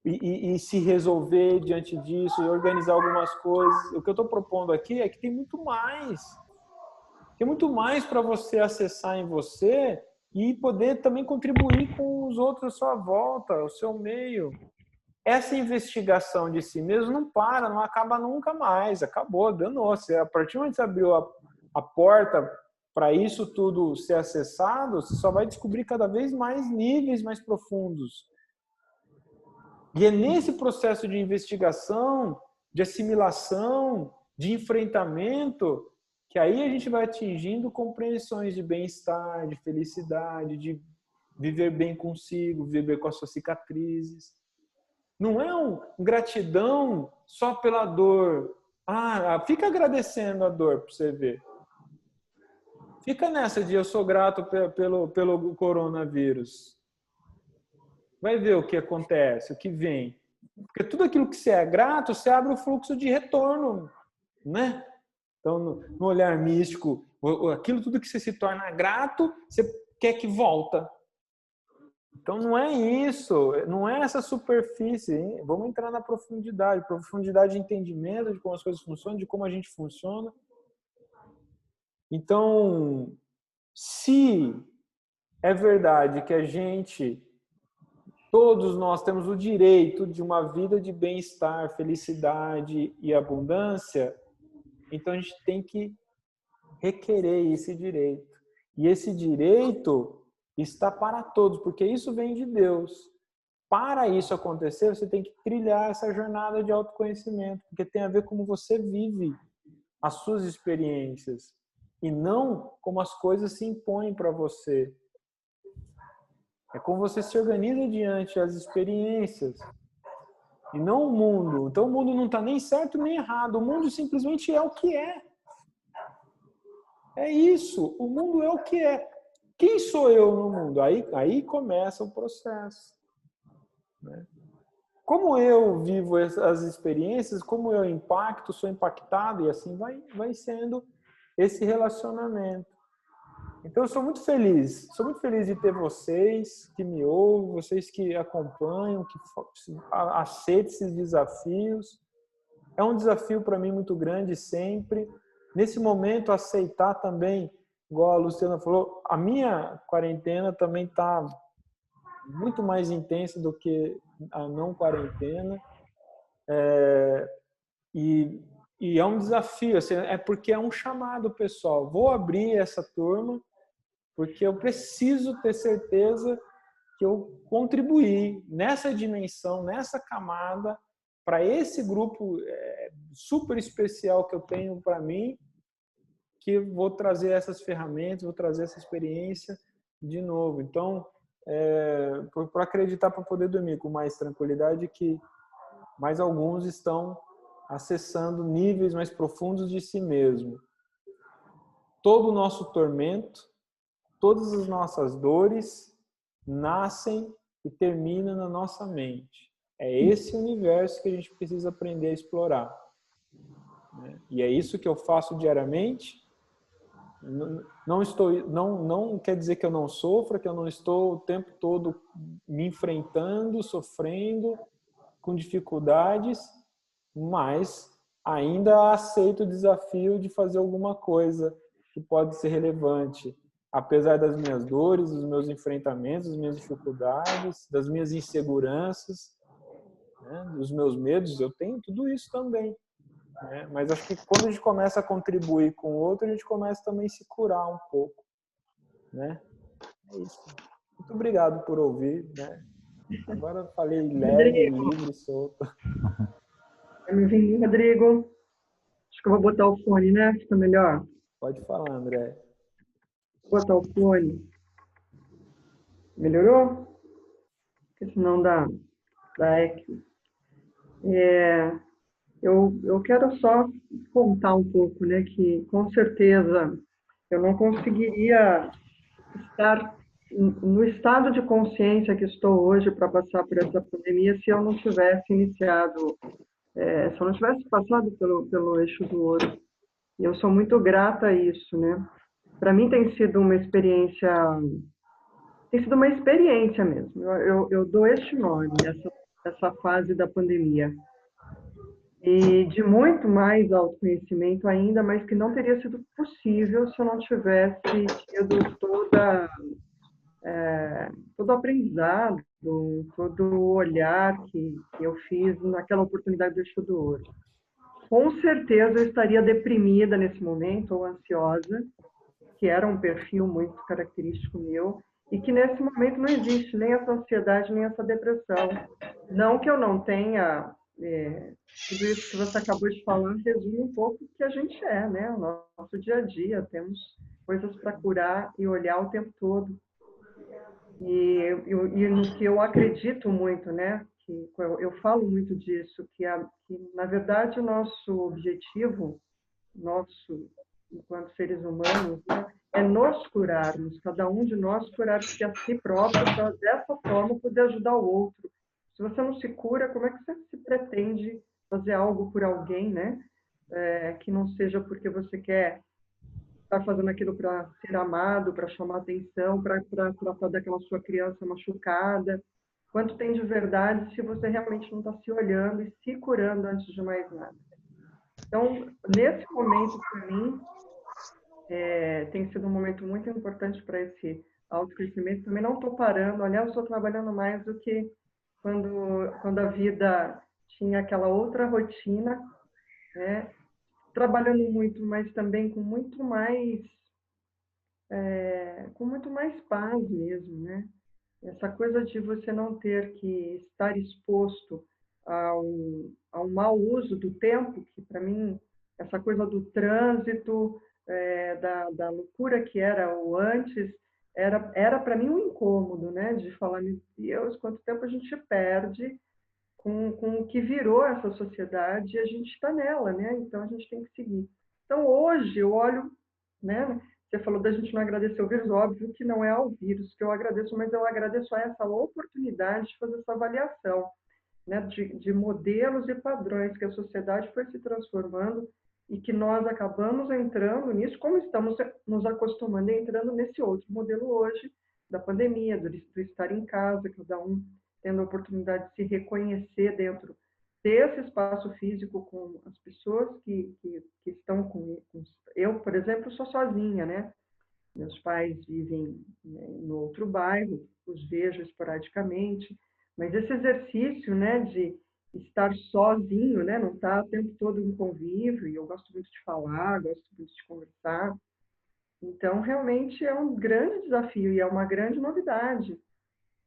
Speaker 1: e se resolver diante disso, e organizar algumas coisas. O que eu estou propondo aqui é que tem muito mais. Tem muito mais para você acessar em você e poder também contribuir com os outros à sua volta, o seu meio. Essa investigação de si mesmo não para, não acaba nunca mais. Acabou, danou-se. A partir do momento que você abriu a porta para isso tudo ser acessado, você só vai descobrir cada vez mais níveis mais profundos. E é nesse processo de investigação, de assimilação, de enfrentamento, que aí a gente vai atingindo compreensões de bem-estar, de felicidade, de viver bem consigo, viver com as suas cicatrizes. Não é um gratidão só pela dor. Fica agradecendo a dor para você ver. Fica nessa de eu sou grato pelo coronavírus. Vai ver o que acontece, o que vem. Porque tudo aquilo que você é grato, você abre o fluxo de retorno, né? Então, no olhar místico, aquilo tudo que você se torna grato, você quer que volta. Então, não é isso, não é essa superfície. Hein? Vamos entrar na profundidade de entendimento de como as coisas funcionam, de como a gente funciona. Então, se é verdade que todos nós temos o direito de uma vida de bem-estar, felicidade e abundância, então a gente tem que requerer esse direito. E esse direito está para todos, porque isso vem de Deus. Para isso acontecer, você tem que trilhar essa jornada de autoconhecimento, porque tem a ver com como você vive as suas experiências e não como as coisas se impõem para você. É como você se organiza diante das experiências e não o mundo. Então o mundo não está nem certo nem errado. O mundo simplesmente é o que é. É isso. O mundo é o que é. Quem sou eu no mundo? Aí começa o processo. Né? Como eu vivo as experiências, como eu impacto, sou impactado e assim vai sendo esse relacionamento. Então, eu sou muito feliz de ter vocês que me ouvem, vocês que acompanham, que aceitam esses desafios. É um desafio para mim muito grande sempre. Nesse momento, aceitar também, igual a Luciana falou, a minha quarentena também está muito mais intensa do que a não quarentena. E é um desafio, assim, é porque é um chamado, pessoal. Vou abrir essa turma porque eu preciso ter certeza que eu contribuí nessa dimensão, nessa camada, para esse grupo super especial que eu tenho para mim, que eu vou trazer essas ferramentas, vou trazer essa experiência de novo. Então, para acreditar, para poder dormir com mais tranquilidade, que mais alguns estão acessando níveis mais profundos de si mesmo. Todo o nosso tormento, todas as nossas dores nascem e terminam na nossa mente. É esse universo que a gente precisa aprender a explorar. E é isso que eu faço diariamente. Não quer dizer que eu não sofra, que eu não estou o tempo todo me enfrentando, sofrendo, com dificuldades, mas ainda aceito o desafio de fazer alguma coisa que pode ser relevante, apesar das minhas dores, dos meus enfrentamentos, das minhas dificuldades, das minhas inseguranças, né, dos meus medos. Eu tenho tudo isso também, né? Mas acho que quando a gente começa a contribuir com o outro, a gente começa também a se curar um pouco, né? É isso. Muito obrigado por ouvir, né? Agora eu falei leve,
Speaker 6: Rodrigo,
Speaker 1: livre, solto.
Speaker 6: tá me ouvindo, Rodrigo? Acho que eu vou botar o fone, né? Fica melhor.
Speaker 1: Pode falar, André.
Speaker 6: Vou botar o fone. Melhorou? Porque senão dá eco. Eu quero só contar um pouco, né? Que com certeza eu não conseguiria estar no estado de consciência que estou hoje para passar por essa pandemia se eu não tivesse iniciado, se eu não tivesse passado pelo eixo do ouro. E eu sou muito grata a isso, né? Para mim tem sido uma experiência mesmo. Eu dou este nome, essa fase da pandemia. E de muito mais autoconhecimento ainda, mas que não teria sido possível se eu não tivesse tido todo o aprendizado, todo o olhar que eu fiz naquela oportunidade do Eixo do Ouro. Com certeza eu estaria deprimida nesse momento, ou ansiosa, que era um perfil muito característico meu, e que nesse momento não existe nem essa ansiedade, nem essa depressão. Não que eu não tenha... tudo isso que você acabou de falar resume um pouco o que a gente é, né? O nosso dia a dia, temos coisas para curar e olhar o tempo todo. E no que eu acredito muito, né? Que eu falo muito disso, que na verdade o nosso objetivo, enquanto seres humanos, né, é nos curarmos, cada um de nós curar-se a si próprio para dessa forma poder ajudar o outro. Se você não se cura, como é que você se pretende fazer algo por alguém, né? Que não seja porque você quer estar fazendo aquilo para ser amado, para chamar atenção, para tratar daquela sua criança machucada. Quanto tem de verdade se você realmente não está se olhando e se curando antes de mais nada. Então, nesse momento, para mim, tem sido um momento muito importante para esse autoconhecimento. Também não estou parando, aliás, estou trabalhando mais do que quando a vida tinha aquela outra rotina, né? Trabalhando muito, mas também com muito mais paz mesmo, né? Essa coisa de você não ter que estar exposto ao mau uso do tempo, que para mim, essa coisa do trânsito, da loucura que era o antes, era para mim um incômodo, né? De falar, meu Deus, quanto tempo a gente perde com o que virou essa sociedade e a gente está nela, né? Então a gente tem que seguir. Então hoje eu olho, né? Você falou da gente não agradecer o vírus, óbvio que não é ao vírus que eu agradeço, mas eu agradeço a essa oportunidade de fazer essa avaliação, né? De modelos e padrões que a sociedade foi se transformando e que nós acabamos entrando nisso, como estamos nos acostumando e entrando nesse outro modelo hoje, da pandemia, do estar em casa, cada um tendo a oportunidade de se reconhecer dentro desse espaço físico com as pessoas que estão com... Eu, por exemplo, sou sozinha, né? Meus pais vivem no outro bairro, os vejo esporadicamente, mas esse exercício, né, de estar sozinho, né, não estar o tempo todo em convívio, e eu gosto muito de falar, gosto muito de conversar, então realmente é um grande desafio e é uma grande novidade.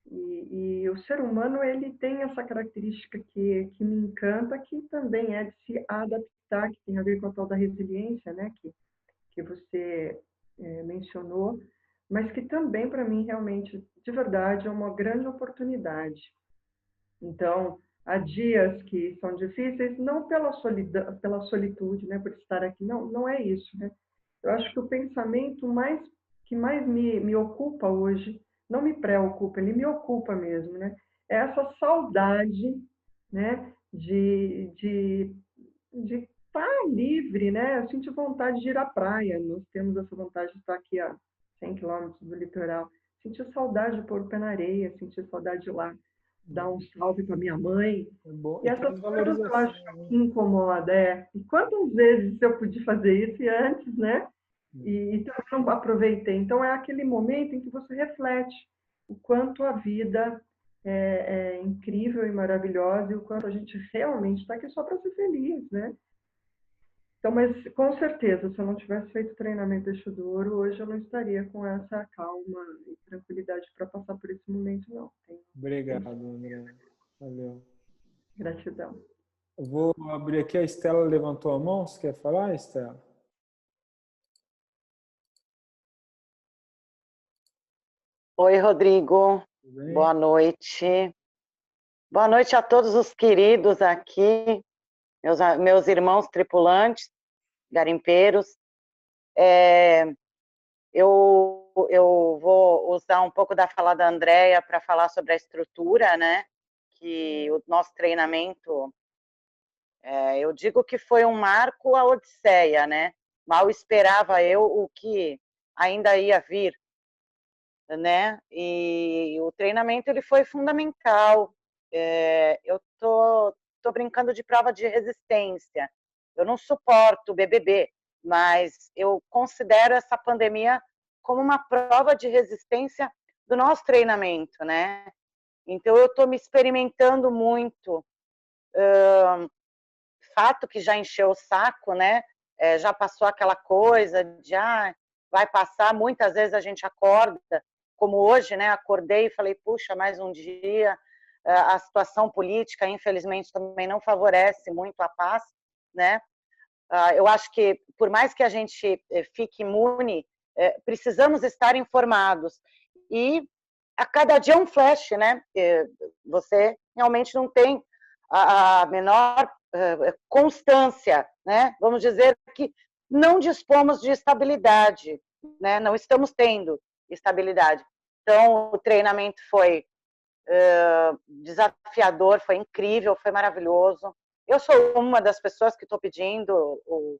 Speaker 6: E o ser humano, ele tem essa característica que me encanta, que também é de se adaptar, que tem a ver com a tal da resiliência, né, que você mencionou, mas que também, para mim, realmente, de verdade, é uma grande oportunidade. Então, há dias que são difíceis, não pela solidão, pela solitude, né, por estar aqui, não é isso, né? Eu acho que o pensamento que mais me ocupa hoje, não me preocupa, ele me ocupa mesmo, né? É essa saudade, né, de está livre, né? Eu senti vontade de ir à praia. Nós temos essa vontade de estar aqui a 100 quilômetros do litoral. Senti saudade de pôr o pé na areia, senti saudade de ir lá dar um salve para minha mãe.
Speaker 1: É bom.
Speaker 6: E
Speaker 1: E
Speaker 6: essas
Speaker 1: traz
Speaker 6: coisas eu acho
Speaker 1: valorização,
Speaker 6: que incomoda, é. E quantas vezes eu pude fazer isso e antes, né?
Speaker 1: né?
Speaker 6: E também não aproveitei. Então, é aquele momento em que você reflete o quanto a vida é incrível e maravilhosa e o quanto a gente realmente está aqui só para ser feliz, né? Então, mas com certeza, se eu não tivesse feito treinamento Eixo do Ouro, hoje eu não estaria com essa calma e tranquilidade para passar por esse momento, não.
Speaker 1: Obrigado, André. Valeu.
Speaker 6: Gratidão.
Speaker 1: Eu vou abrir aqui, a Estela levantou a mão. Você quer falar, Estela?
Speaker 7: Oi, Rodrigo.
Speaker 1: Tudo bem?
Speaker 7: Boa noite. Boa noite a todos os queridos aqui, meus irmãos tripulantes, garimpeiros. Eu vou usar um pouco da fala da Andrea para falar sobre a estrutura, né? Que o nosso treinamento, eu digo que foi um marco à odisseia, né? Mal esperava eu o que ainda ia vir, né? E o treinamento ele foi fundamental. Eu tô brincando de prova de resistência. Eu não suporto o BBB, mas eu considero essa pandemia como uma prova de resistência do nosso treinamento, né? Então eu estou me experimentando muito. Fato que já encheu o saco, né? Já passou aquela coisa de vai passar. Muitas vezes a gente acorda, como hoje, né? Acordei e falei, puxa, mais um dia. A situação política, infelizmente, também não favorece muito a paz, né? Eu acho que, por mais que a gente fique imune, precisamos estar informados. E a cada dia é um flash, né? Você realmente não tem a menor constância, né? Vamos dizer que não dispomos de estabilidade, né? Não estamos tendo estabilidade. Então, o treinamento foi desafiador, foi incrível, foi maravilhoso. Eu sou uma das pessoas que estou pedindo o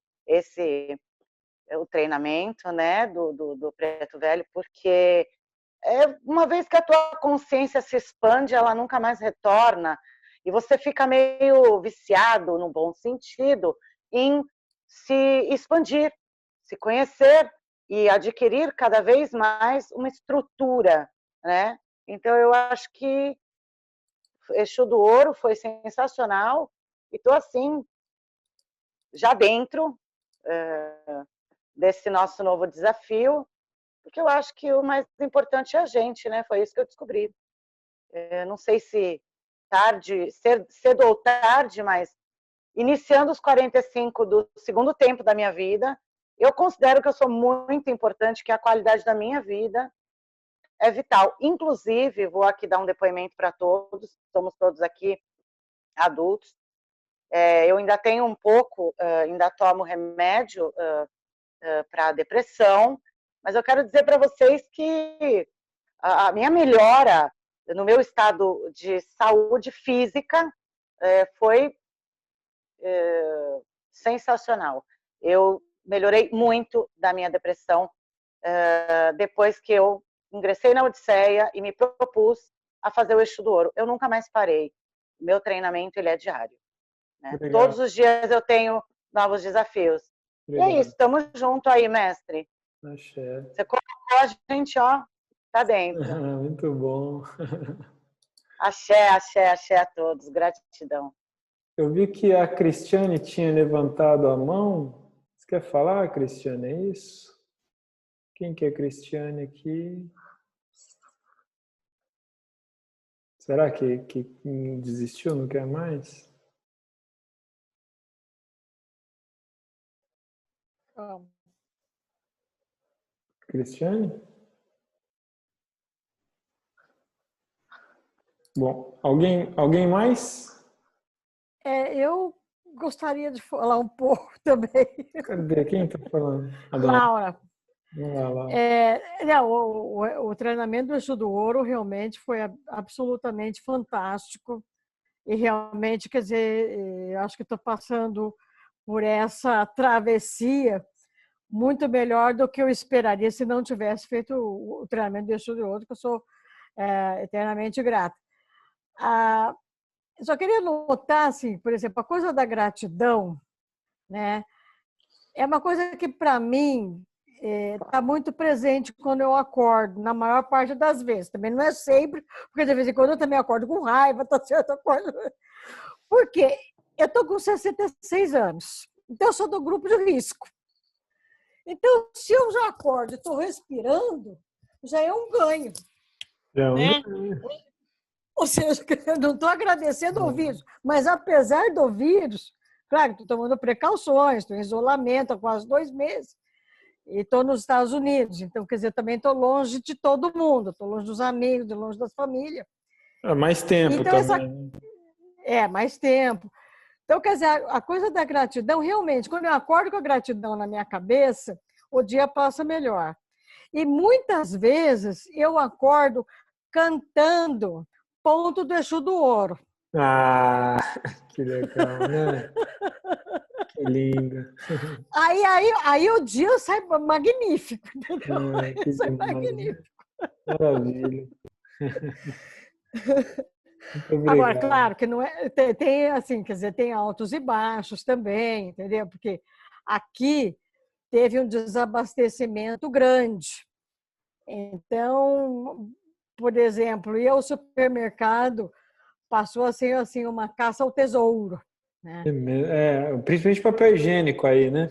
Speaker 7: treinamento, né, do Preto Velho, porque uma vez que a tua consciência se expande, ela nunca mais retorna, e você fica meio viciado, no bom sentido, em se expandir, se conhecer e adquirir cada vez mais uma estrutura, né? Então, eu acho que Eixo do Ouro foi sensacional, e estou assim, já dentro desse nosso novo desafio, porque eu acho que o mais importante é a gente, né? Foi isso que eu descobri. Não sei se tarde, cedo ou tarde, mas iniciando os 45 do segundo tempo da minha vida, eu considero que eu sou muito importante, que a qualidade da minha vida é vital. Inclusive, vou aqui dar um depoimento para todos, somos todos aqui adultos. Eu ainda tenho um pouco, ainda tomo remédio para depressão, mas eu quero dizer para vocês que a minha melhora no meu estado de saúde física foi sensacional. Eu melhorei muito da minha depressão depois que eu ingressei na Odisseia e me propus a fazer o Eixo do Ouro. Eu nunca mais parei. Meu treinamento ele é diário, né? Todos os dias eu tenho novos desafios.
Speaker 1: Obrigado.
Speaker 7: E é isso, estamos junto aí, mestre.
Speaker 1: Axé.
Speaker 7: Você colocou a gente, ó, tá dentro.
Speaker 1: Muito bom.
Speaker 7: Axé, axé, axé a todos. Gratidão.
Speaker 1: Eu vi que a Cristiane tinha levantado a mão. Você quer falar, Cristiane? É isso? Quem que é Cristiane aqui? Será que desistiu, não quer mais? Cristiane? Bom, alguém mais?
Speaker 8: Eu gostaria de falar um pouco também.
Speaker 1: Cadê? Quem está falando?
Speaker 8: Laura.
Speaker 1: Vamos lá, Laura.
Speaker 8: Não, o treinamento do Eixo do Ouro realmente foi absolutamente fantástico. E realmente, quer dizer, eu acho que estou passando por essa travessia muito melhor do que eu esperaria se não tivesse feito o treinamento de Exu do Ouro, que eu sou eternamente grata. Eu só queria notar, assim, por exemplo, a coisa da gratidão, né? É uma coisa que, para mim, está muito presente quando eu acordo, na maior parte das vezes. Também não é sempre, porque de vez em quando eu também acordo com raiva, tá certo? Acordo... Porque eu estou com 66 anos, então eu sou do grupo de risco. Então, se eu já acordo e estou respirando, já é um ganho. Né? Ou seja, eu não estou agradecendo ao vírus, mas apesar do vírus, claro, estou tomando precauções, estou em isolamento há quase 2 meses e estou nos Estados Unidos. Então, quer dizer, também estou longe de todo mundo, estou longe dos amigos, longe das famílias.
Speaker 1: Mais tempo
Speaker 8: então,
Speaker 1: também.
Speaker 8: Mais tempo. Então, quer dizer, a coisa da gratidão, realmente, quando eu acordo com a gratidão na minha cabeça, o dia passa melhor. E muitas vezes eu acordo cantando Ponto do Exu do Ouro.
Speaker 1: Ah, que legal, né? Que lindo.
Speaker 8: Aí o dia sai magnífico, entendeu?
Speaker 1: Que
Speaker 8: sai
Speaker 1: demais,
Speaker 8: magnífico.
Speaker 1: Né? Maravilha. Muito obrigado.
Speaker 8: Agora, claro que não é, tem assim, quer dizer, tem altos e baixos também, entendeu? Porque aqui teve um desabastecimento grande. Então, por exemplo, ir ao supermercado passou a ser assim uma caça ao tesouro, né?
Speaker 1: Principalmente papel higiênico aí, né?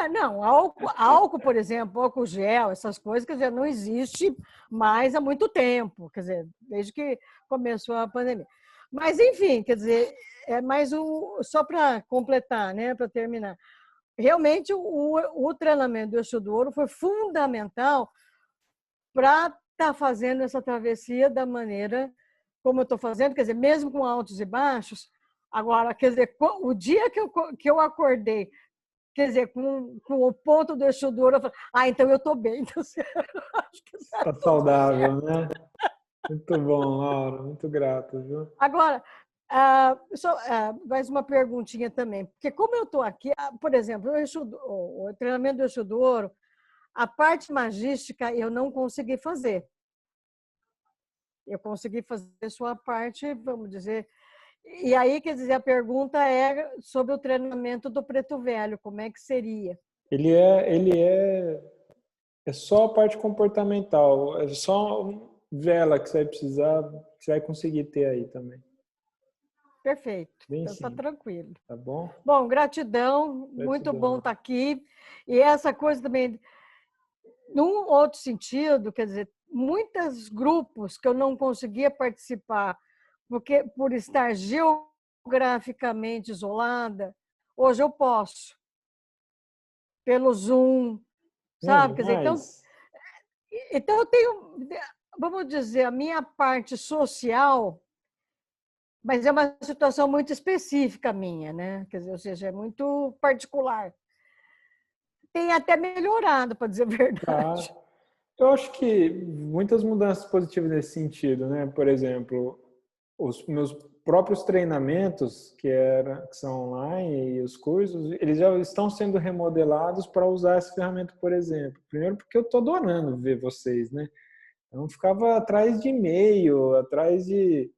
Speaker 8: Não, álcool, por exemplo, álcool gel, essas coisas, quer dizer, não existe mais há muito tempo, quer dizer, desde que começou a pandemia. Mas, enfim, quer dizer, só para completar, né, para terminar, realmente o treinamento do Exu do Ouro foi fundamental para estar fazendo essa travessia da maneira como eu estou fazendo, quer dizer, mesmo com altos e baixos. Agora, quer dizer, o dia que eu acordei, quer dizer, com o ponto do Exu do Ouro, eu falei, então eu estou bem. Então, acho que
Speaker 1: está saudável, né? Muito bom, Laura, muito grato, viu?
Speaker 8: Agora, mais uma perguntinha também, porque como eu estou aqui, por exemplo, o treinamento do Exu do Ouro, a parte magística eu não consegui fazer. Eu consegui fazer a sua parte, vamos dizer. E aí, quer dizer, a pergunta é sobre o treinamento do Preto Velho, como é que seria?
Speaker 1: Ele é só a parte comportamental, é só vela que você vai precisar, que você vai conseguir ter aí também.
Speaker 8: Perfeito,
Speaker 1: Bem
Speaker 8: então está tranquilo.
Speaker 1: Tá bom?
Speaker 8: Bom, gratidão, muito bom estar aqui. E essa coisa também, num outro sentido, quer dizer, muitos grupos que eu não conseguia participar porque por estar geograficamente isolada, hoje eu posso, pelo Zoom, sabe? Quer dizer, então eu tenho, vamos dizer, a minha parte social, mas é uma situação muito específica minha, né? Quer dizer, ou seja, é muito particular. Tem até melhorado, para dizer a verdade.
Speaker 1: Eu acho que muitas mudanças positivas nesse sentido, né? Por exemplo, os meus próprios treinamentos, que são online, e os cursos, eles já estão sendo remodelados para usar essa ferramenta, por exemplo. Primeiro porque eu estou adorando ver vocês, né? Eu não ficava atrás de e-mail, atrás de...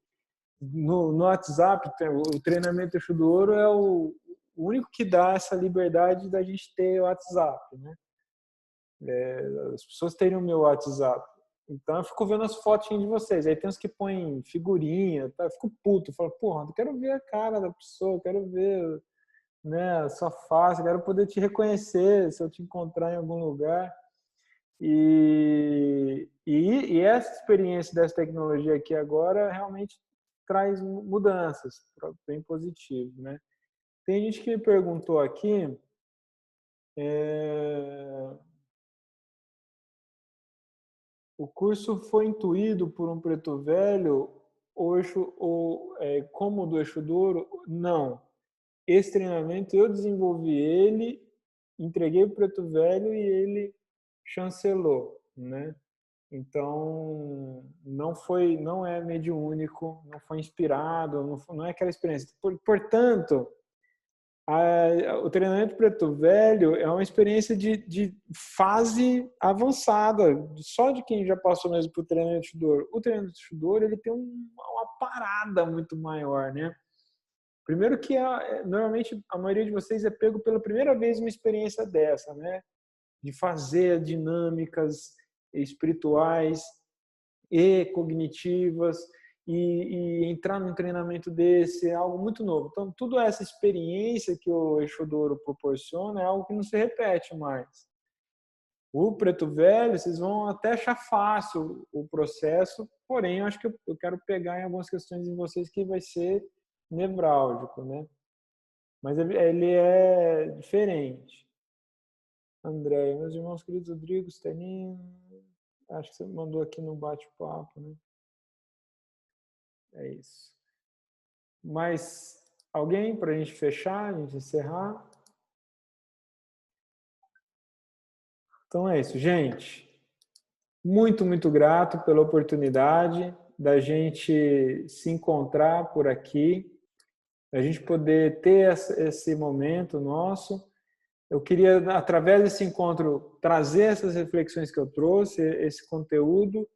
Speaker 1: No WhatsApp, o treinamento Exu do Ouro é o único que dá essa liberdade da gente ter o WhatsApp, né? As pessoas terem o meu WhatsApp. Então eu fico vendo as fotinhas de vocês. Aí tem uns que põem figurinha, tá? Eu fico puto. Eu falo, porra, eu quero ver a cara da pessoa, eu quero ver, né, a sua face, eu quero poder te reconhecer se eu te encontrar em algum lugar. E essa experiência dessa tecnologia aqui agora realmente traz mudanças, bem positivo, né? Tem gente que me perguntou aqui, o curso foi intuído por um preto velho como o do Exu do Ouro? Não. Esse treinamento eu desenvolvi ele, entreguei para o preto velho e ele chancelou, né? Então não é mediúnico, não foi inspirado, não é aquela experiência. Portanto, O treinamento Preto Velho é uma experiência de fase avançada, só de quem já passou mesmo por treinamento Shudoru. O treinamento Shudoru, ele tem uma parada muito maior, né? Primeiro que normalmente a maioria de vocês é pego pela primeira vez uma experiência dessa, né? De fazer dinâmicas espirituais e cognitivas e entrar num treinamento desse é algo muito novo. Então, toda essa experiência que o Shudoru proporciona é algo que não se repete mais. O Preto Velho, vocês vão até achar fácil o processo, porém, eu acho que eu quero pegar em algumas questões em vocês que vai ser nevrálgico, né? Mas ele é diferente. André, meus irmãos queridos, Rodrigo, Steninho, acho que você mandou aqui no bate-papo, né? É isso. Mais alguém para a gente fechar, a gente encerrar? Então é isso, gente. Muito, muito grato pela oportunidade da gente se encontrar por aqui, da gente poder ter esse momento nosso. Eu queria, através desse encontro, trazer essas reflexões que eu trouxe, esse conteúdo,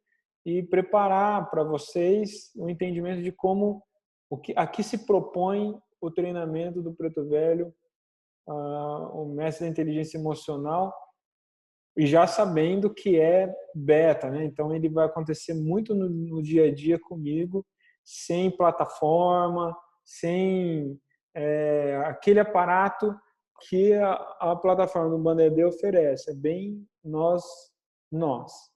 Speaker 1: e preparar para vocês o entendimento de como aqui se propõe o treinamento do Preto Velho, o mestre da inteligência emocional, e já sabendo que é beta, né? Então ele vai acontecer muito no dia a dia comigo, sem plataforma, sem aquele aparato que a plataforma do Bandeirante oferece. É bem nós,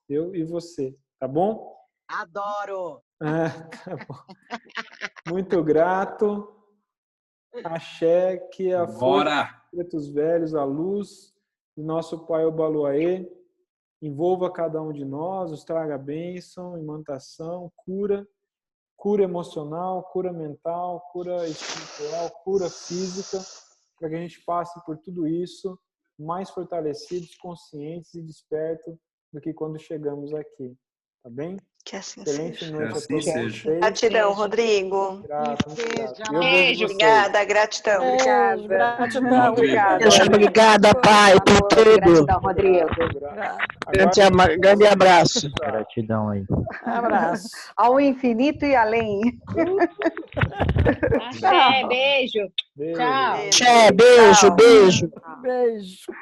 Speaker 1: eu e você. Tá bom?
Speaker 7: Adoro!
Speaker 1: Tá bom. Muito grato. Axé, que a força dos pretos velhos, a luz do nosso Pai Obaluaê, envolva cada um de nós, os traga bênção, imantação, cura emocional, cura mental, cura espiritual, cura física, para que a gente passe por tudo isso mais fortalecidos, conscientes e despertos do que quando chegamos aqui. Tá bem?
Speaker 9: Que assim
Speaker 1: Excelente
Speaker 9: seja.
Speaker 1: noite a todos vocês.
Speaker 9: Gratidão, Rodrigo.
Speaker 1: Grato, muito grato.
Speaker 3: Beijo.
Speaker 9: Obrigada, gratidão.
Speaker 8: Obrigada. Gratidão.
Speaker 4: Obrigada. Obrigada, pai, por tudo.
Speaker 7: Gratidão, Rodrigo.
Speaker 4: Grande abraço.
Speaker 10: Gratidão aí.
Speaker 8: Abraço.
Speaker 7: Ao infinito e além.
Speaker 3: Axé, beijo.
Speaker 1: Beijo.
Speaker 3: Tchau.
Speaker 4: Beijo, beijo.
Speaker 8: Beijo.